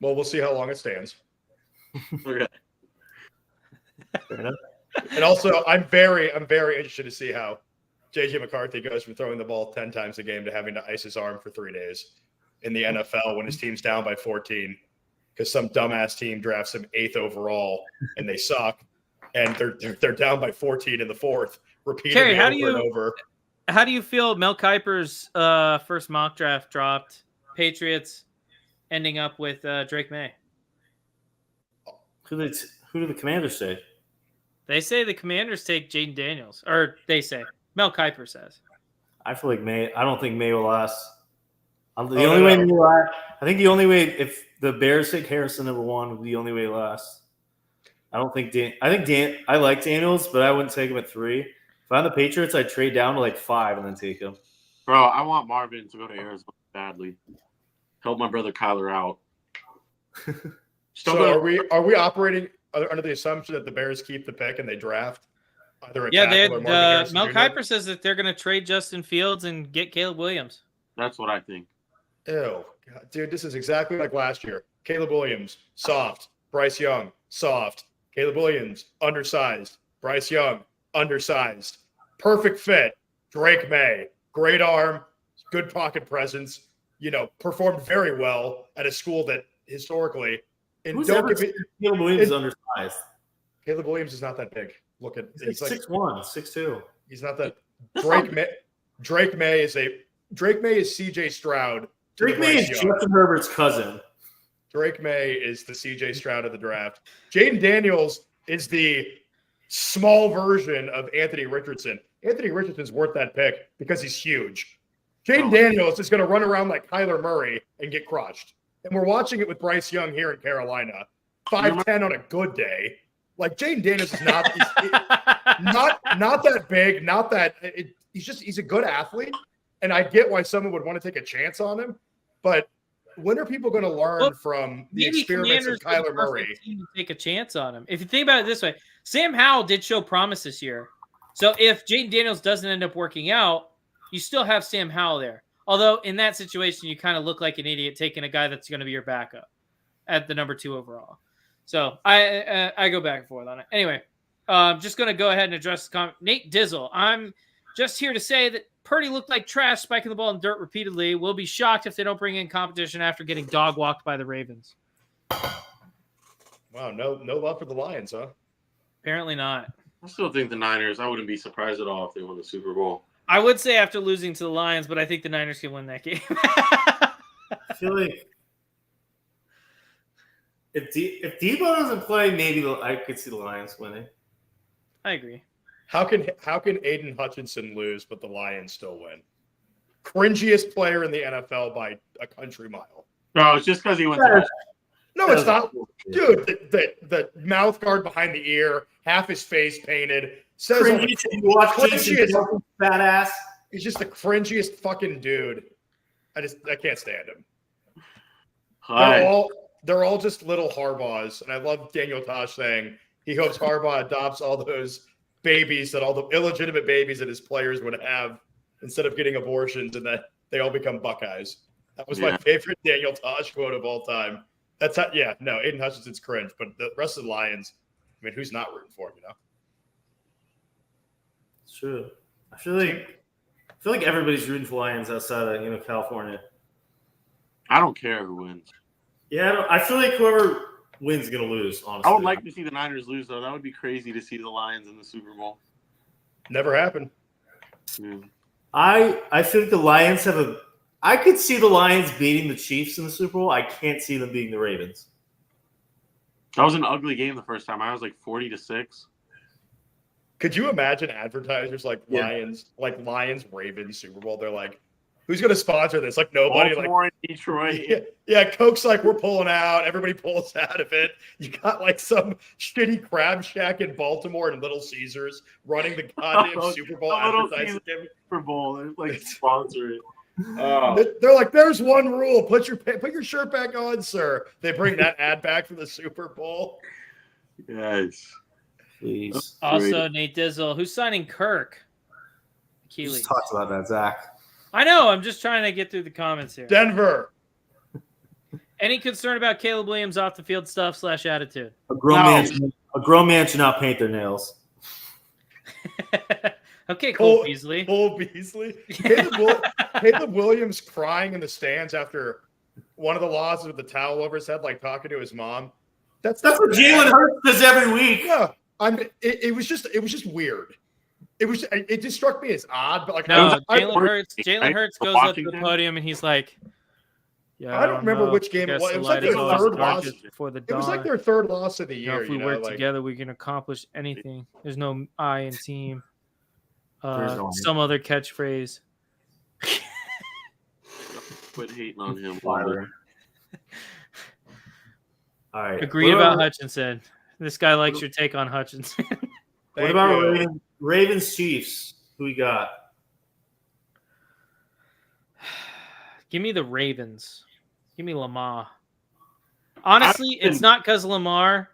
Well, we'll see how long it stands. Okay. And also, I'm very interested to see how JJ McCarthy goes from throwing the ball 10 times a game to having to ice his arm for 3 days in the NFL when his team's down by 14 because some dumbass team drafts him 8th overall and they suck and they're down by 14 in the 4th, repeatedly over and over. How do you feel Mel Kiper's first mock draft dropped? Patriots ending up with Drake May. Who do the Commanders say? They say the Commanders take Jaden Daniels, or they say Mel Kiper says. I feel like May. I don't think May will last. I think the only way if the Bears take Harrison #1 would be the only way it lasts. I don't think I like Daniels, but I wouldn't take him at 3. If I'm the Patriots, I'd trade down to like 5 and then take him. Bro, I want Marvin to go to Arizona badly. Help my brother Kyler out. So are we operating under the assumption that the Bears keep the pick and they draft either a tackle or Marvin Harrison Mel Jr.? Kiper says that they're going to trade Justin Fields and get Caleb Williams. That's what I think. Ew. God, dude, this is exactly like last year. Caleb Williams, soft. Bryce Young, soft. Caleb Williams, undersized. Bryce Young, undersized. Perfect fit. Drake May, great arm, good pocket presence, performed very well at a school that historically – Caleb Williams is undersized. Caleb Williams is not that big. He's like 6'1", 6'2". He's not that. Drake May is CJ Stroud. Drake May is Justin Herbert's cousin. Drake May is the CJ Stroud of the draft. Jaden Daniels is the small version of Anthony Richardson. Anthony Richardson's worth that pick because he's huge. Jaden Daniels is going to run around like Kyler Murray and get crushed. And we're watching it with Bryce Young here in Carolina. 5'10" on a good day. Like Jaden Daniels is not that big, not that he's a good athlete. And I get why someone would want to take a chance on him, but when are people going to learn from the experiments of Kyler Murray? To take a chance on him. If you think about it this way, Sam Howell did show promise this year. So if Jaden Daniels doesn't end up working out, you still have Sam Howell there. Although in that situation, you kind of look like an idiot taking a guy that's going to be your backup at the number 2 overall. So I go back and forth on it. Anyway, just going to go ahead and address the comment. Nate Dizzle, I'm just here to say that Purdy looked like trash spiking the ball in dirt repeatedly. We'll be shocked if they don't bring in competition after getting dog walked by the Ravens. Wow, no love for the Lions, huh? Apparently not. I still think the Niners, I wouldn't be surprised at all if they won the Super Bowl. I would say after losing to the Lions, but I think the Niners can win that game. I feel like if Debo doesn't play, maybe I could see the Lions winning. I agree. How can Aiden Hutchinson lose, but the Lions still win? Cringiest player in the NFL by a country mile. No, it's just because he went to No, it's not. Dude, the mouth guard behind the ear, half his face painted. Says you watch Jason fat ass. He's just the cringiest fucking dude. I can't stand him. They're all just little Harbaughs, and I love Daniel Tosh saying he hopes Harbaugh adopts all those babies, all the illegitimate babies that his players would have instead of getting abortions, and that they all become Buckeyes. That was my favorite Daniel Tosh quote of all time. That's how, Aiden Hutchinson's cringe, but the rest of the Lions, I mean, who's not rooting for him, It's true. I feel like everybody's rooting for Lions outside of California. I don't care who wins. Yeah, I feel like whoever wins is gonna lose. Honestly, I would like to see the Niners lose, though. That would be crazy to see the Lions in the Super Bowl. Never happened. Yeah. I think the Lions I could see the Lions beating the Chiefs in the Super Bowl. I can't see them beating the Ravens. That was an ugly game the first time. I was like 40-6. Could you imagine advertisers like Lions, Ravens Super Bowl? They're like, who's going to sponsor this? Like nobody. Baltimore and Detroit. Yeah, Coke's like, we're pulling out. Everybody pulls out of it. You got like some shitty crab shack in Baltimore and Little Caesars running the goddamn Super Bowl advertising. Super Bowl, they're like sponsor it. They're like, there's one rule: put your shirt back on, sir. They bring that ad back for the Super Bowl. Yes, please. Also, Nate Dizzle, who's signing Kirk? Achilles. Just talked about that, Zach. I know. I'm just trying to get through the comments here. Denver. Any concern about Caleb Williams off the field stuff / attitude? A grown man should not paint their nails. Okay, Cole Beasley. Cole Beasley. Caleb Williams crying in the stands after one of the losses with the towel over his head, like talking to his mom. That's what Jalen Hurts does every week. Yeah, it was just weird. It just struck me as odd, but like Jalen Hurts goes up to the podium and he's like, "Yeah, I don't remember which game it was. It was like their third loss before the dawn. It was like their third loss of the year. If we work together, we can accomplish anything. There's no I in team." Some other catchphrase. Quit hating on him. All right. Agree about Hutchinson. This guy likes your take on Hutchinson. What about Ravens Chiefs? Who we got? Give me the Ravens. Give me Lamar. Honestly, it's not because Lamar.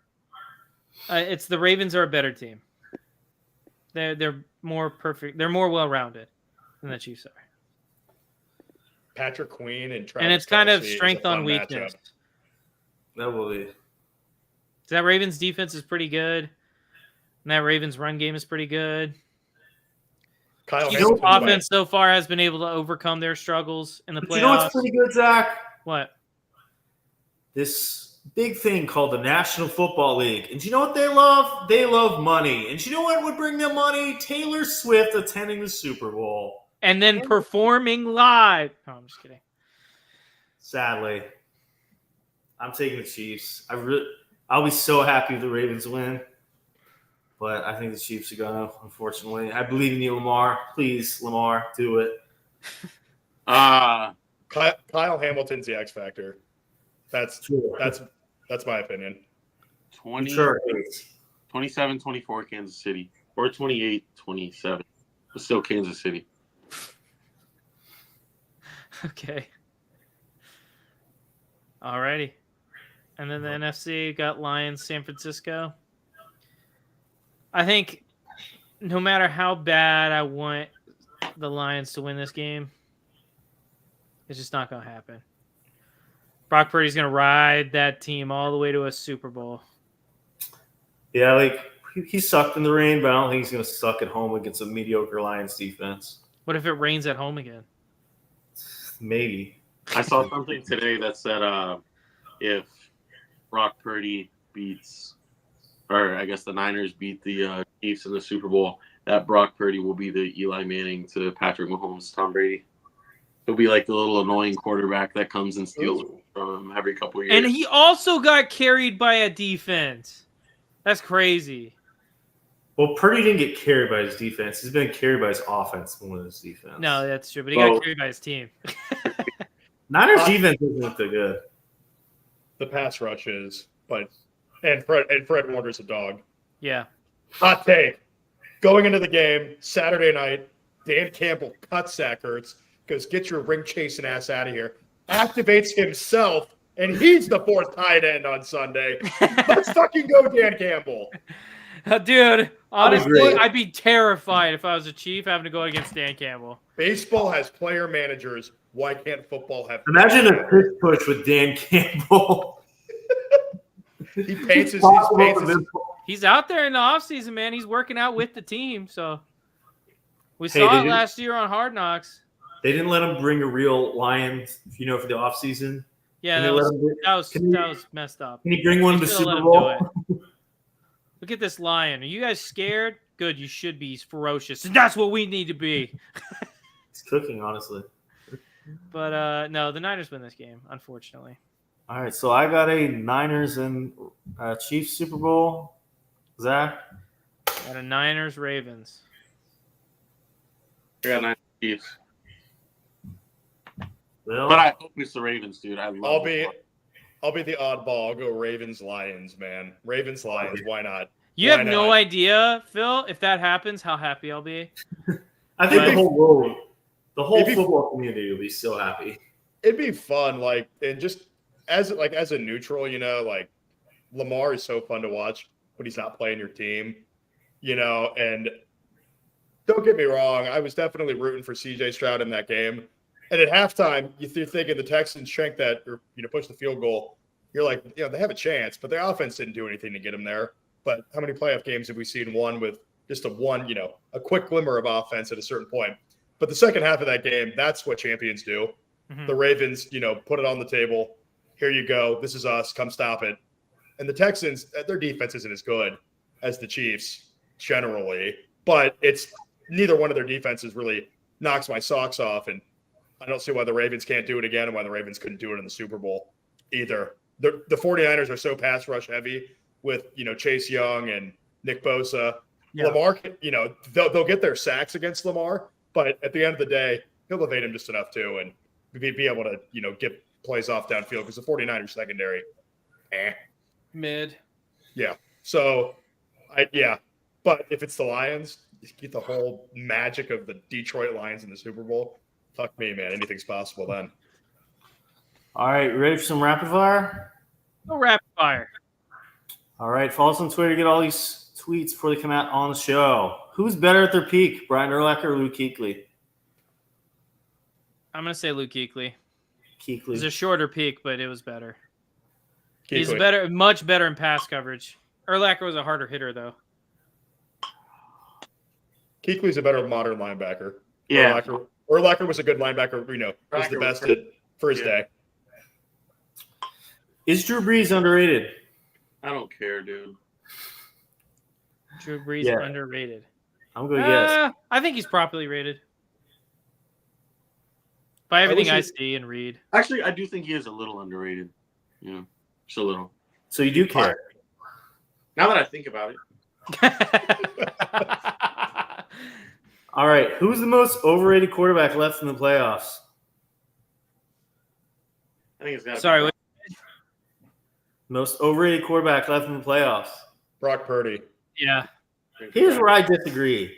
It's the Ravens are a better team. They're more perfect. They're more well-rounded than the Chiefs are. Patrick Queen and Travis, and it's kind of strength on weakness. That will be. That Ravens defense is pretty good, and that Ravens run game is pretty good. Chiefs offense so far has been able to overcome their struggles in the playoffs. You know what's pretty good, Zach? What? This big thing called the National Football League. And do you know what they love? They love money. And do you know what would bring them money? Taylor Swift attending the Super Bowl. And then performing live. No, I'm just kidding. Sadly. I'm taking the Chiefs. I'll be so happy if the Ravens win. But I think the Chiefs are going to, unfortunately. I believe in you, Lamar. Please, Lamar, do it. Kyle Hamilton's the X factor. That's true. That's my opinion. 27-24 Kansas City. Or 28-27. But still Kansas City. Okay. Alrighty. And then the NFC got Lions, San Francisco. I think no matter how bad I want the Lions to win this game, it's just not going to happen. Brock Purdy's going to ride that team all the way to a Super Bowl. Yeah, like he sucked in the rain, but I don't think he's going to suck at home against a mediocre Lions defense. What if it rains at home again? Maybe. I saw something today that said if Brock Purdy beats, or I guess the Niners beat the Chiefs in the Super Bowl, that Brock Purdy will be the Eli Manning to Patrick Mahomes, Tom Brady. He'll be like the little annoying quarterback that comes and steals from him every couple of years. And he also got carried by a defense. That's crazy. Well, Purdy didn't get carried by his defense. He's been carried by his offense more than his defense. No, that's true. But he got carried by his team. Niners defense isn't look that good. The pass rush is, but and Fred Warner's a dog. Yeah. Hot take. Going into the game Saturday night, Dan Campbell cutsack hurts because get your ring chasing ass out of here. Activates himself, and he's the fourth tight end on Sunday. Let's fucking go, Dan Campbell. Dude, honestly, I'd be terrified if I was a Chief having to go against Dan Campbell. Baseball has player managers. Why can't football have? Imagine a push with Dan Campball. He paints his. He's out there in the offseason, man. He's working out with the team. So we saw it last year on Hard Knocks. They didn't let him bring a real lion, for the offseason. Yeah, that was messed up. Can he bring one to the Super Bowl? Look at this lion. Are you guys scared? Good, you should be. He's ferocious. And that's what we need to be. He's cooking, honestly. But no, the Niners win this game, unfortunately. All right, so I got a Niners and Chiefs Super Bowl. Zach? Got a Niners-Ravens. I got Niners Chiefs. Well, but I hope it's the Ravens, dude. I'll be the oddball. I'll go Ravens Lions, man. Ravens Lions. Why not? You have no idea, Phil, if that happens, how happy I'll be. I think the whole world, the whole football community will be so happy. It'd be fun, and just as a neutral, Lamar is so fun to watch when he's not playing your team, and don't get me wrong, I was definitely rooting for CJ Stroud in that game. And at halftime, you're thinking the Texans shanked that or push the field goal. You're like, they have a chance, but their offense didn't do anything to get them there. But how many playoff games have we seen one with just a quick glimmer of offense at a certain point? But the second half of that game, that's what champions do. Mm-hmm. The Ravens, put it on the table. Here you go. This is us. Come stop it. And the Texans, their defense isn't as good as the Chiefs generally, but it's neither one of their defenses really knocks my socks off. And I don't see why the Ravens can't do it again and why the Ravens couldn't do it in the Super Bowl either. The 49ers are so pass rush heavy with, Chase Young and Nick Bosa. Yeah. Lamar, they'll get their sacks against Lamar, but at the end of the day, he'll evade him just enough too and be able to, get plays off downfield because the 49ers secondary, mid. Yeah. So, but if it's the Lions, you get the whole magic of the Detroit Lions in the Super Bowl. Fuck me, man. Anything's possible then. All right. Ready for some rapid fire? No rapid fire. All right. Follow us on Twitter to get all these tweets before they come out on the show. Who's better at their peak, Brian Urlacher or Luke Kuechly? I'm going to say Luke Kuechly. Kuechly. It was a shorter peak, but it was better. Kuechly. He's much better in pass coverage. Urlacher was a harder hitter, though. Kuechly's a better modern linebacker. Yeah. Urlacher was a good linebacker, was the best for his day. Is Drew Brees underrated? I don't care, dude. Drew Brees underrated. I'm going to guess. I think he's properly rated. By everything I see and read. Actually, I do think he is a little underrated. Just a little. So you do care? Now that I think about it. All right. Who's the most overrated quarterback left in the playoffs? I think it's got. Sorry. Most overrated quarterback left in the playoffs. Brock Purdy. Yeah. Here's where I disagree.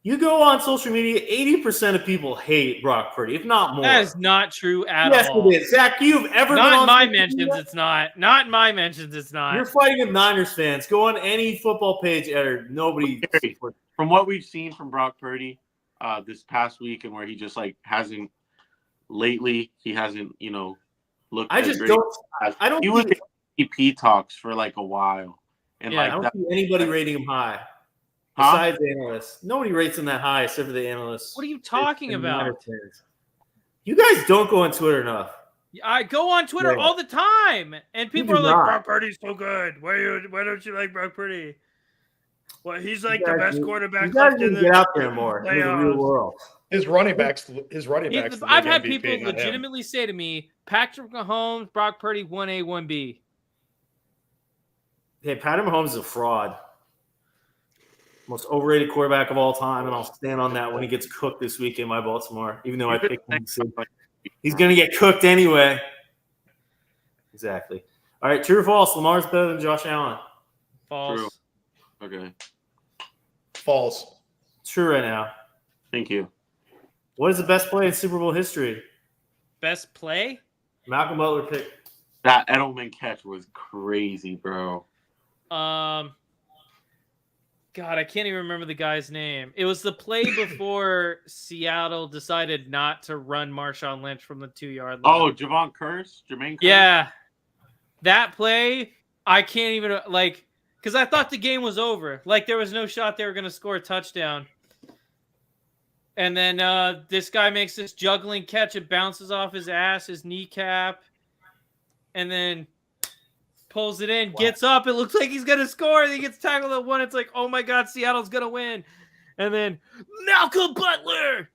You go on social media, 80% of people hate Brock Purdy, if not more. That is not true at all. Yes, it is. Zach, you've ever not been on in my mentions, it's not. Not in my mentions, it's not. You're fighting with Niners fans. Go on any football page ever. Nobody. From what we've seen from Brock Purdy this past week and where he just hasn't lately, he hasn't, looked. I just don't. I don't. He was in MVP talks for a while, and I don't see anybody rating him high. Besides the analysts. Nobody rates him that high except for the analysts. What are you talking about? You guys don't go on Twitter enough. I go on Twitter all the time. And people are like, Brock Purdy's so good. Why don't you like Brock Purdy? Well, he's the best quarterback. You guys need to get out there more in the real world. His running backs. I've had people legitimately say to me, Patrick Mahomes, Brock Purdy, 1A, 1B. Hey, Patrick Mahomes is a fraud. Most overrated quarterback of all time, and I'll stand on that when he gets cooked this weekend by Baltimore, even though I picked him. He's going to get cooked anyway. Exactly. All right, true or false? Lamar's better than Josh Allen. False. True. Okay. False. True right now. Thank you. What is the best play in Super Bowl history? Best play? Malcolm Butler pick. That Edelman catch was crazy, bro. God, I can't even remember the guy's name. It was the play before Seattle decided not to run Marshawn Lynch from the 2-yard line. Oh, Jermaine Kearse? Yeah. That play, I can't even, like, because I thought the game was over. Like, there was no shot they were going to score a touchdown. And then this guy makes this juggling catch. It bounces off his ass, his kneecap, and then pulls it in, gets up. It looks like he's going to score. And he gets tackled at 1. It's like, oh, my God, Seattle's going to win. And then Malcolm Butler.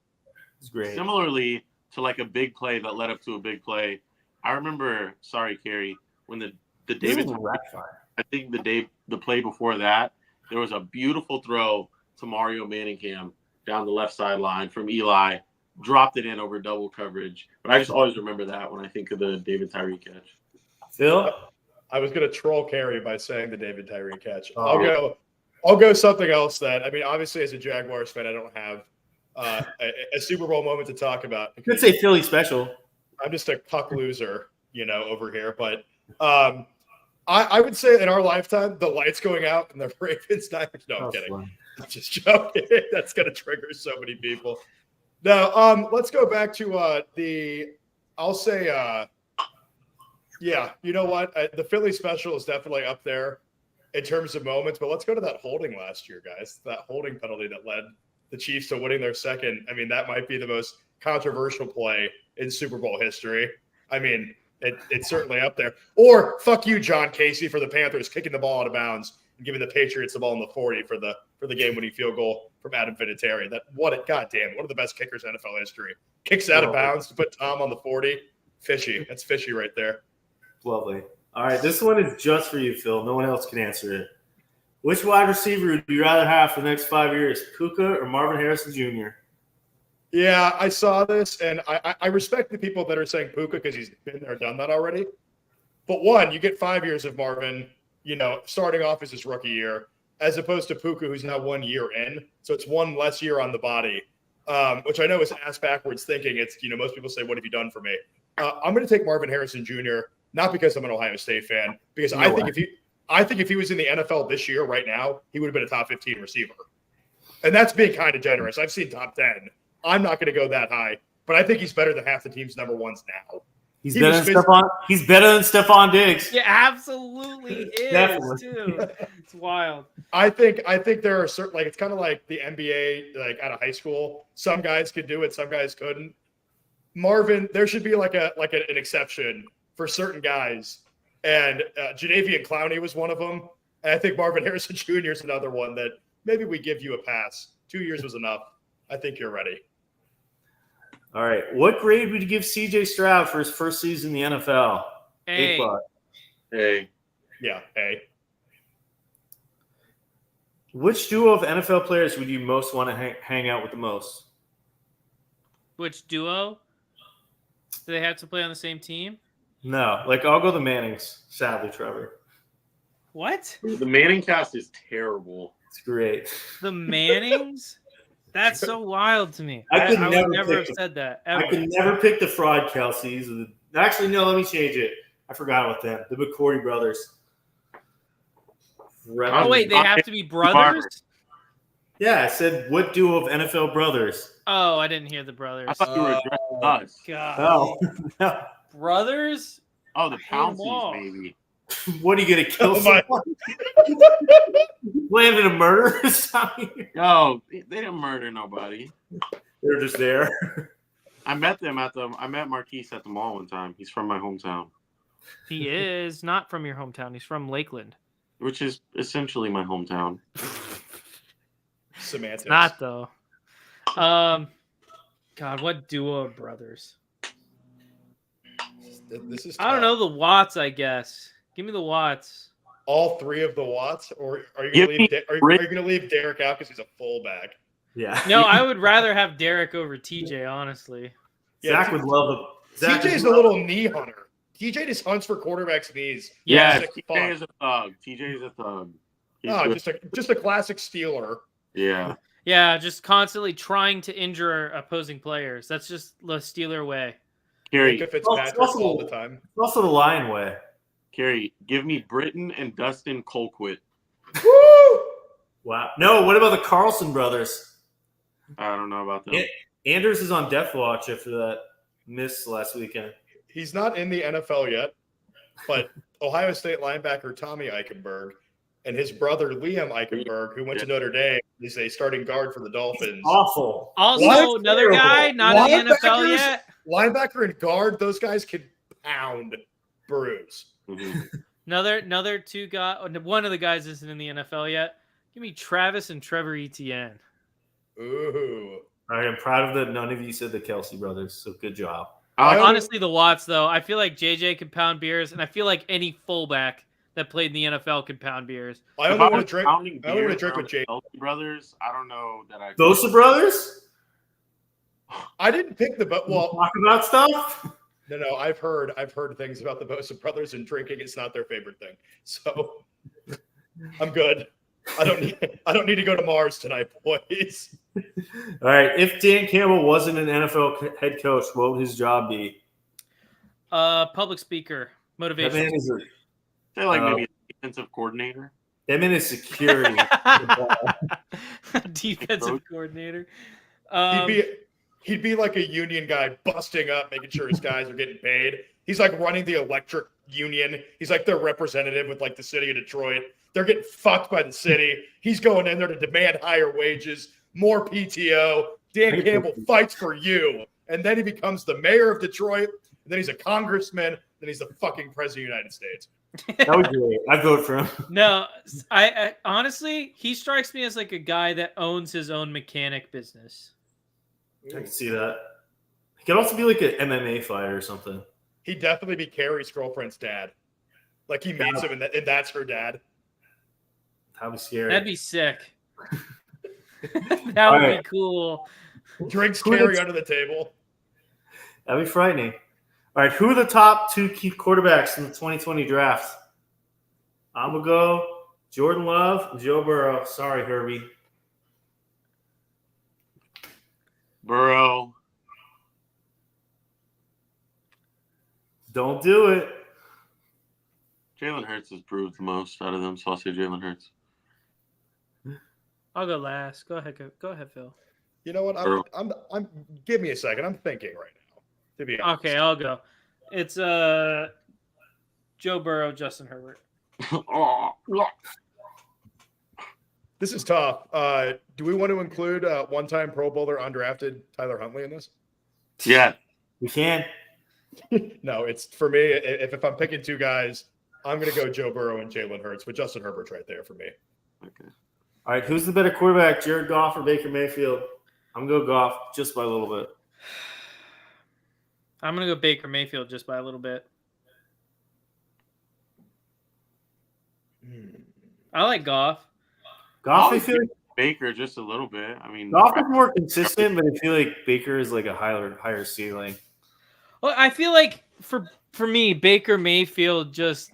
It's great. Similarly to like a big play that led up to a big play, I remember, sorry, Carrie, when the David, I think the play before that, there was a beautiful throw to Mario Manningham down the left sideline from Eli, dropped it in over double coverage. But I just always remember that when I think of the David Tyree catch. Phil? I was going to troll Carrie by saying the David Tyree catch. I'll go something else that, I mean, obviously as a Jaguars fan, I don't have a Super Bowl moment to talk about. You could say Philly special. I'm just a puck loser, over here. But I would say in our lifetime, the lights going out and the Ravens Niners. No, I'm kidding. Fun. I'm just joking. That's going to trigger so many people. Now, let's go back to I'll say, yeah, you know what? The Philly special is definitely up there in terms of moments, but let's go to that holding last year, guys. That holding penalty that led the Chiefs to winning their second. I mean, that might be the most controversial play in Super Bowl history. I mean, it's certainly up there. Or fuck you, John Casey, for the Panthers kicking the ball out of bounds and giving the Patriots the ball in the 40 for the game-winning field goal from Adam Vinatieri. Goddamn, one of the best kickers in NFL history. Kicks out of bounds to put Tom on the 40. Fishy. That's fishy right there. Lovely. All right, this one is just for you, Phil. No one else can answer it. Which wide receiver would you rather have for the next 5 years, Puka or Marvin Harrison Jr.? Yeah, I saw this, and I respect the people that are saying Puka because he's been there, done that already. But one, you get 5 years of Marvin, starting off as his rookie year, as opposed to Puka, who's now 1 year in. So it's one less year on the body, which I know is ass backwards thinking. It's, most people say, what have you done for me? I'm going to take Marvin Harrison Jr., not because I'm an Ohio State fan, because I think if he was in the NFL this year, right now, he would have been a top 15 receiver. And that's being kind of generous. I've seen top 10. I'm not going to go that high, but I think he's better than half the team's number ones now. He's better than Stephon Diggs. Yeah, absolutely is Definitely. too. It's wild. I think there are certain, like, it's kind of like the NBA, like out of high school. Some guys could do it, some guys couldn't. Marvin, there should be like an exception for certain guys, and Jadeveon Clowney was one of them. And I think Marvin Harrison Jr. is another one that maybe we give you a pass. 2 years was enough. I think you're ready. All right. What grade would you give C.J. Stroud for his first season in the NFL? A. A. Yeah, A. Which duo of NFL players would you most want to hang out with the most? Which duo? Do they have to play on the same team? No. I'll go the Mannings, sadly, Trevor. What? The Manning cast is terrible. It's great. The Mannings? That's so wild to me. I would never have said that, ever. I could never pick the fraud Kelseys. Actually, no, let me change it. I forgot about them. The McCourty brothers. Oh, wait, they have to be brothers? Yeah, I said, what duo of NFL brothers? Oh, I didn't hear the brothers. I thought you were addressing us. God. No. Brothers? Oh, the Pounceys, maybe. What are you going to kill someone? Landed a murder? No, they didn't murder nobody. They're just there. I met Marquise at the mall one time. He's from my hometown. He is not from your hometown. He's from Lakeland. Which is essentially my hometown. Semantics. It's not, though. God, what duo of brothers? This is I don't know, the Watts, I guess. Give me the Watts. All three of the Watts, or are you going to leave Derek out because he's a fullback? Yeah. No, I would rather have Derek over TJ, honestly. Yeah, Zach would love him. TJ's a little knee hunter. TJ just hunts for quarterbacks' knees. Yeah, TJ is a thug. TJ is a thug. Just a classic Steeler. Yeah. Yeah, just constantly trying to injure opposing players. That's just the Steeler way. Carrie, Nick Fitzpatrick all the time. It's also the Lion way. Carrie, give me Britton and Dustin Colquitt. Woo! Wow. No, what about the Carlson brothers? I don't know about them. Anders is on death watch after that miss last weekend. He's not in the NFL yet, but Ohio State linebacker Tommy Eichenberg and his brother Liam Eichenberg, who went to Notre Dame, is a starting guard for the Dolphins. Awful. Also, What? another guy not in the NFL yet. Linebacker and guard, those guys can pound bruise. Mhm. Another two guys. One of the guys isn't in the NFL yet. Give me Travis and Trevor Etienne. Ooh. All right, I'm proud of that. None of you said the Kelsey brothers, so good job. Honestly, the Watts, though, I feel like JJ can pound beers, and I feel like any fullback that played in the NFL can pound beers. I only want to drink with Jay. Brothers, I don't know that I. Bosa brothers? I didn't pick the well. Talk about stuff? No. I've heard things about the Bosa brothers, and drinking is not their favorite thing. So I'm good. I don't need to go to Mars tonight, boys. All right. If Dan Campbell wasn't an NFL head coach, what would his job be? Public speaker, motivation. That man is Maybe a defensive coordinator. That man is security. Defensive coordinator. He'd be like a union guy busting up, making sure his guys are getting paid. He's like running the electric union. He's like their representative with like the city of Detroit. They're getting fucked by the city. He's going in there to demand higher wages, more PTO. Dan Campbell fights for you. And then he becomes the mayor of Detroit. And then he's a congressman. Then he's the fucking president of the United States. That would be great. I'd vote for him. No, I honestly, he strikes me as like a guy that owns his own mechanic business. I can see that. He could also be like an MMA fighter or something. He'd definitely be Carrie's girlfriend's dad. Like he meets him and that's her dad. That'd be scary. That'd be sick. That would be cool. Drinks Carrie under the table. That'd be frightening. All right, who are the top two key quarterbacks in the 2020 draft? I'm going to go Jordan Love and Joe Burrow. Sorry, Herbie. Burrow. Don't do it. Jalen Hurts has proved the most out of them, so I'll say Jalen Hurts. I'll go last. Go ahead, Phil. You know what? I'm give me a second. I'm thinking right now. To be honest. Okay, I'll go. It's Joe Burrow, Justin Herbert. This is tough. Do we want to include one-time Pro Bowler undrafted Tyler Huntley in this? Yeah. We can. No, it's for me. If I'm picking two guys, I'm going to go Joe Burrow and Jalen Hurts, but Justin Herbert's right there for me. Okay. All right, who's the better quarterback, Jared Goff or Baker Mayfield? I'm going to go Goff just by a little bit. I'm going to go Baker Mayfield just by a little bit. I like Goff. Goff, I feel like Baker just a little bit. I mean, Goff is more consistent, but I feel like Baker is like a higher ceiling. Well, I feel like for me, Baker Mayfield just.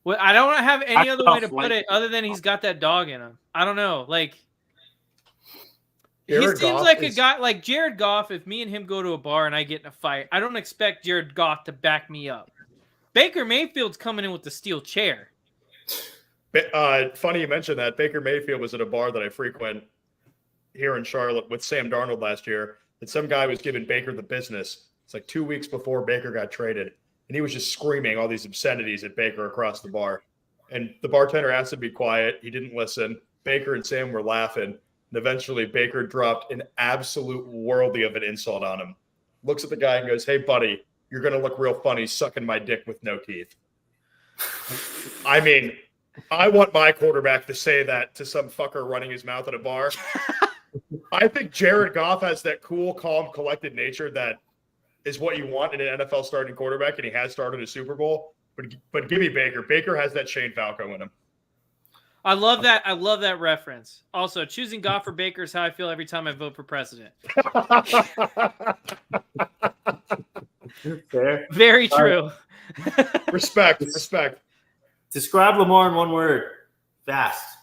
Well, I don't have any other way to put it other than he's got that dog in him. I don't know, like. He seems like a guy like Jared Goff. If me and him go to a bar and I get in a fight, I don't expect Jared Goff to back me up. Baker Mayfield's coming in with the steel chair. Funny you mentioned that. Baker Mayfield was at a bar that I frequent here in Charlotte with Sam Darnold last year. And some guy was giving Baker the business. It's like 2 weeks before Baker got traded. And he was just screaming all these obscenities at Baker across the bar. And the bartender asked him to be quiet. He didn't listen. Baker and Sam were laughing. And eventually Baker dropped an absolute worldly of an insult on him. Looks at the guy and goes, "Hey, buddy, you're going to look real funny sucking my dick with no teeth." I mean, I want my quarterback to say that to some fucker running his mouth at a bar. I think Jared Goff has that cool, calm, collected nature that is what you want in an NFL starting quarterback, and he has started a Super Bowl. But give me Baker. Baker has that Shane Falco in him. I love that. I love that reference. Also, choosing Goff or Baker is how I feel every time I vote for president. Fair. Very true. Respect. Describe Lamar in one word. Fast.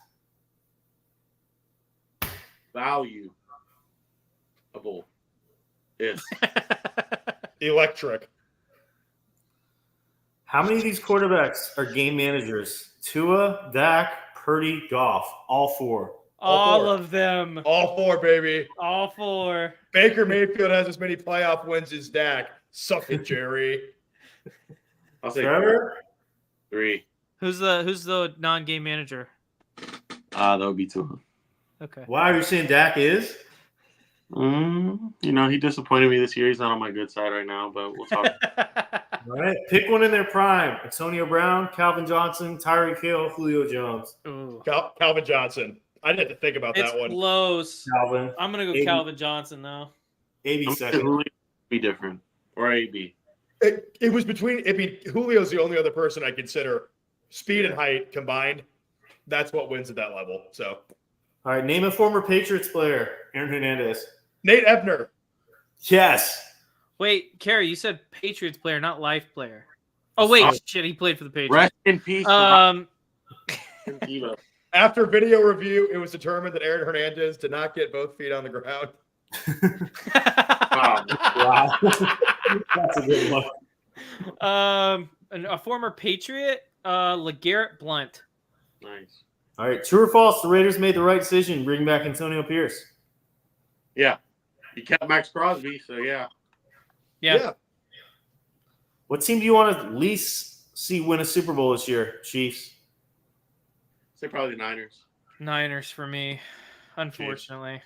valuable is? Electric. How many of these quarterbacks are game managers? Tua, Dak, Purdy, Goff. All four. All of them. All four, baby. All four. Baker Mayfield has as many playoff wins as Dak. Suck it, Jerry. I'll say Trevor? 3. Who's the non-game manager? That would be 2. Okay. Wow, you're saying Dak is? He disappointed me this year. He's not on my good side right now, but we'll talk. All right. Pick one in their prime. Antonio Brown, Calvin Johnson, Tyreek Hill, Julio Jones. Ooh. Calvin Johnson. I didn't have to think about It's that one. close. Calvin. I'm gonna go AB. Calvin Johnson though. AB second. Julio be different or AB. It was between. Julio's the only other person I consider. Speed and height combined, that's what wins at that level. So, All right. Name a former Patriots player. Aaron Hernandez. Nate Ebner. Yes. Wait, Carrie, you said Patriots player, not life player. Oh wait, shit, he played for the Patriots. Rest in peace. Devo. After video review, it was determined that Aaron Hernandez did not get both feet on the ground. Wow. That's a good one. A former Patriot, LeGarrette Blount. Nice. All right. True or false? The Raiders made the right decision. Bring back Antonio Pierce. Yeah. He kept Max Crosby, so yeah. Yeah. What team do you want to least see win a Super Bowl this year? Chiefs. Say probably the Niners. Niners for me, unfortunately.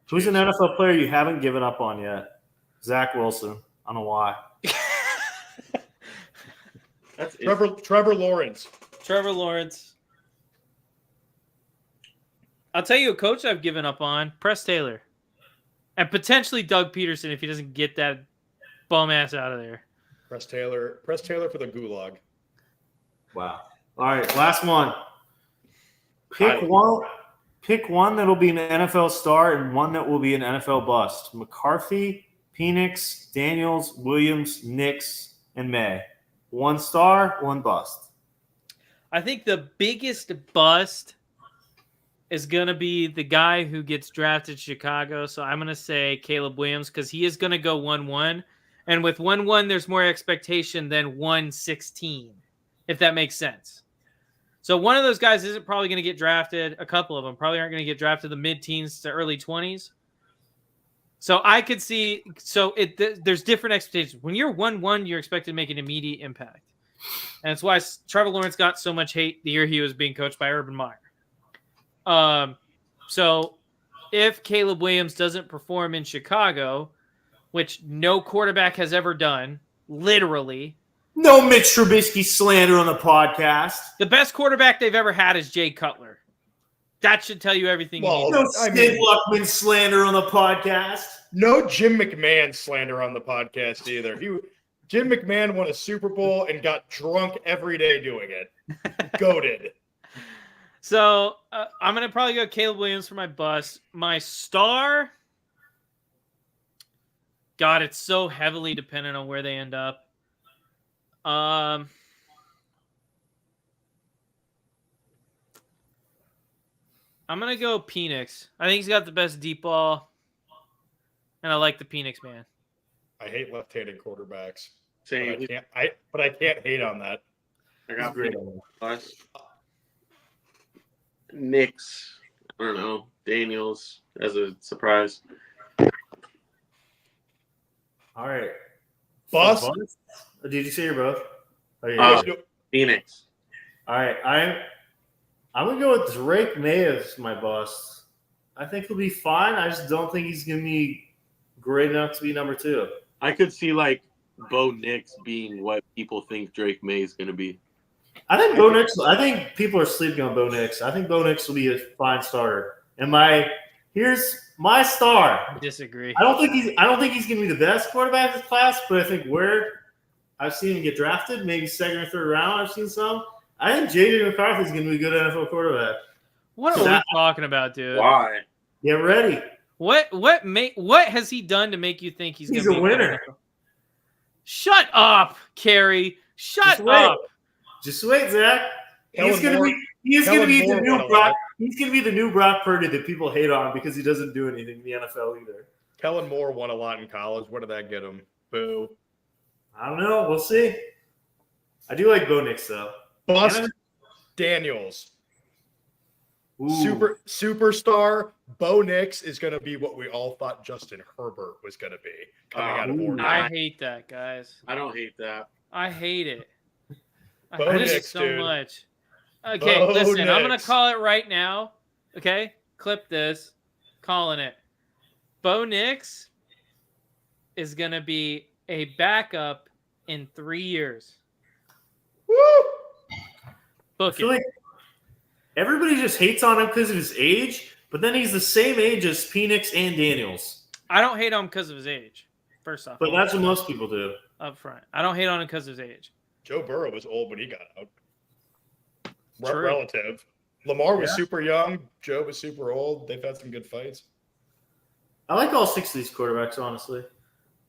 Who's an NFL player you haven't given up on yet? Zach Wilson. I don't know why. That's it. Trevor Lawrence. Trevor Lawrence. I'll tell you a coach I've given up on, Press Taylor. And potentially Doug Peterson if he doesn't get that bum ass out of there. Press Taylor for the gulag. Wow. All right, last one. Pick one that'll be an NFL star and one that will be an NFL bust. McCarthy, Penix, Daniels, Williams, Nix, and May. One star, one bust. I think the biggest bust is going to be the guy who gets drafted Chicago. So I'm going to say Caleb Williams because he is going to go 1-1. And with 1-1, there's more expectation than 1-16, if that makes sense. So one of those guys isn't probably going to get drafted. A couple of them probably aren't going to get drafted the mid-teens to early 20s. So I could see there's different expectations. When you're 1-1, you're expected to make an immediate impact. And that's why Trevor Lawrence got so much hate the year he was being coached by Urban Meyer. So if Caleb Williams doesn't perform in Chicago, which no quarterback has ever done, literally. No Mitch Trubisky slander on the podcast. The best quarterback they've ever had is Jay Cutler. That should tell you everything you need. No Sid Luckman slander on the podcast. No Jim McMahon slander on the podcast either. Jim McMahon won a Super Bowl and got drunk every day doing it. Goated. So I'm going to probably go Caleb Williams for my bust. My star, God, it's so heavily dependent on where they end up. I'm going to go Penix. I think he's got the best deep ball, and I like the Penix man. I hate left-handed quarterbacks. Same. But I can't hate on that. I got great. Knicks. I don't know. Daniels as a surprise. All right. Bust? Did you say you're both? Phoenix. All right. I'm going to go with Drake May as my bust. I think he'll be fine. I just don't think he's going to be great enough to be number 2. I could see like Bo Nix being what people think Drake May is going to be. I think people are sleeping on Bo Nix. I think Bo Nix will be a fine starter. And here's my star. I disagree. I don't think he's going to be the best quarterback in this class, but I think where I've seen him get drafted, maybe second or third round, I've seen some. I think J.J. McCarthy is going to be a good NFL quarterback. What are we talking about, dude? Why? Get ready. What has he done to make you think he's going to be a winner? Shut up, Carrie. Shut up. Just wait, Zach. He's going to be the new Brock. He's going to be the new Brock Purdy that people hate on because he doesn't do anything in the NFL either. Kellen Moore won a lot in college. What did that get him? Boo. I don't know. We'll see. I do like Bo Nix, though. Bust Daniels. Ooh. Superstar Bo Nix is going to be what we all thought Justin Herbert was going to be coming out of Oregon. I hate that, guys. I don't hate that. I hate it. Bo I hate it Nix, so dude. much. Okay, Bo listen, I'm going Nix. to call it right now. Okay? Clip this. Calling it. Bo Nix is going to be a backup in 3 years. Woo! Book I feel it. like everybody just hates on him because of his age, but then he's the same age as Penix and Daniels. I don't hate on him because of his age, first off. But that's what most people do. Up front. I don't hate on him because of his age. Joe Burrow was old when he got out. True. Relative. Lamar was Yeah. super young. Joe was super old. They've had some good fights. I like all 6 of these quarterbacks, honestly.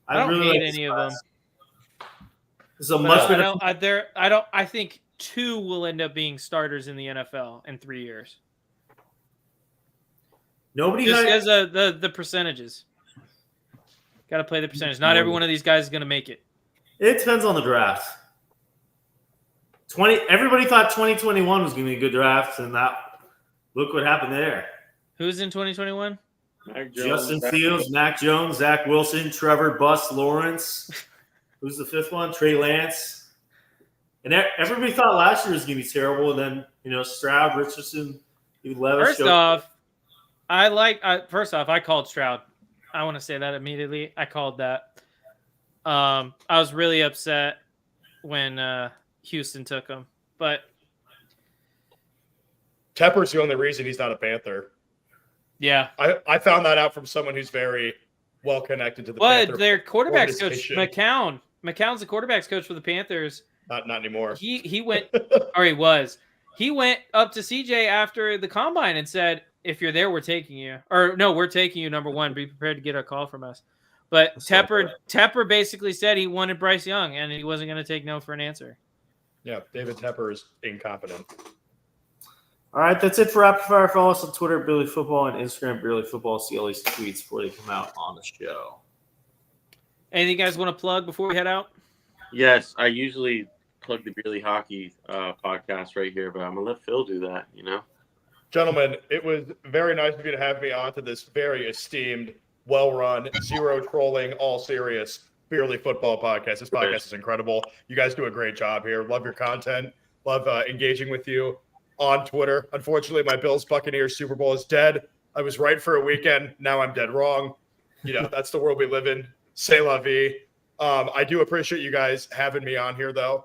I don't really hate like any of them. This is a But much better. I think 2 will end up being starters in the NFL in 3 years. Nobody Just has, as the percentages. Got to play the percentage. Not every one of these guys is going to make it. it depends on the draft. Everybody thought 2021 was going to be a good draft, and look what happened there. Who's in 2021? Mac Jones, Justin Zach Fields, Mac Jones, Zach Wilson, Trevor Bus Lawrence. Who's the 5th one? Trey Lance. And everybody thought last year was going to be terrible, and then Stroud, Richardson, even Levis. First off, I called Stroud. I want to say that immediately. I called that. I was really upset when Houston took him, but Tepper's the only reason he's not a Panther. yeah. I found that out from someone who's very well connected to the But Panther their quarterbacks coach, organization. McCown. McCown's the quarterbacks coach for the Panthers. Not anymore. He went, or he was. He went up to CJ after the combine and said, "If you're there, we're taking you." Or no, we're taking you. Number one, be prepared to get a call from us. But Tepper basically said he wanted Bryce Young, and he wasn't going to take no for an answer. Yeah, David Tepper is incompetent. All right, that's it for Rapid Fire. Follow us on Twitter, Beerly Football, and Instagram, Beerly Football. See all these tweets before they come out on the show. Anything you guys want to plug before we head out? Yes, I usually plug the Beerly Hockey podcast right here, but I'm going to let Phil do that, Gentlemen, it was very nice of you to have me on to this very esteemed, well-run, zero trolling, all serious Beerly Football podcast. This podcast is incredible. You guys do a great job here. Love your content. Love engaging with you on Twitter. Unfortunately, my Bills Buccaneers Super Bowl is dead. I was right for a weekend. Now I'm dead wrong. That's the world we live in. C'est la vie. I do appreciate you guys having me on here, though.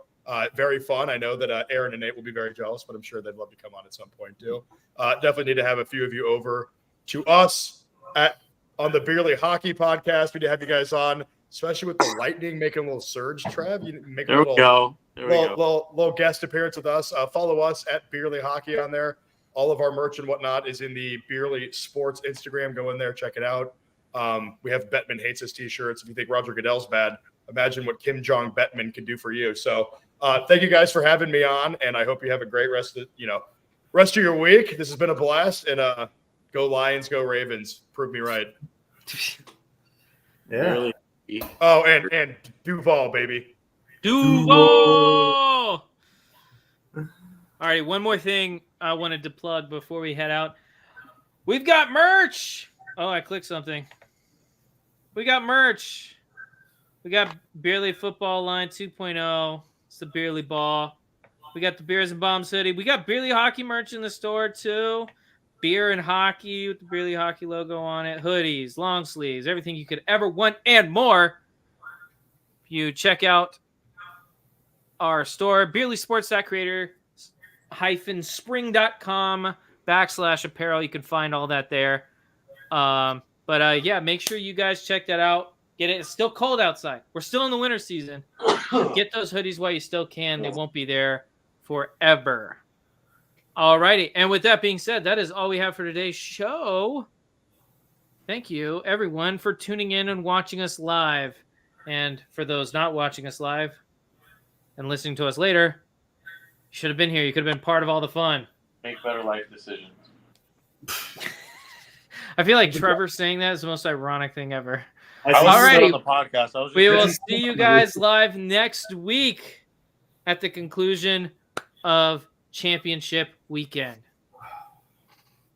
Very fun. I know that Aaron and Nate will be very jealous, but I'm sure they'd love to come on at some point, too. Definitely need to have a few of you over to us on the Beerly Hockey podcast. We need to have you guys on, especially with the Lightning making a little surge, Trev. You make a little guest appearance with us. Follow us at Beerly Hockey on there. All of our merch and whatnot is in the Beerly Sports Instagram. Go in there, check it out. We have Bettman Hates Us t-shirts. If you think Roger Goodell's bad, imagine what Kim Jong Bettman can do for you. So thank you guys for having me on, and I hope you have a great rest of your week. This has been a blast, and go Lions, go Ravens. Prove me right. Yeah. Really. Oh, and Duval, baby. Duval! All right, one more thing I wanted to plug before we head out. We've got merch. Oh, I clicked something. We got merch. We got Beerly Football Line 2.0. It's the Beerly Ball. We got the Beers and Bombs hoodie. We got Beerly Hockey merch in the store, too. Beer and hockey with the Beerly Hockey logo on it. Hoodies, long sleeves, everything you could ever want and more. If you check out our store, beerlysports.creator-spring.com/apparel. You can find all that there. But make sure you guys check that out. Get it. It's still cold outside. We're still in the winter season. Get those hoodies while you still can. They won't be there forever. All righty. And with that being said, that is all we have for today's show. Thank you, everyone, for tuning in and watching us live. And for those not watching us live and listening to us later, you should have been here. You could have been part of all the fun. Make better life decisions. I feel like Trevor saying that is the most ironic thing ever. Alrighty, on the podcast. We will see you guys live next week at the conclusion of championship weekend.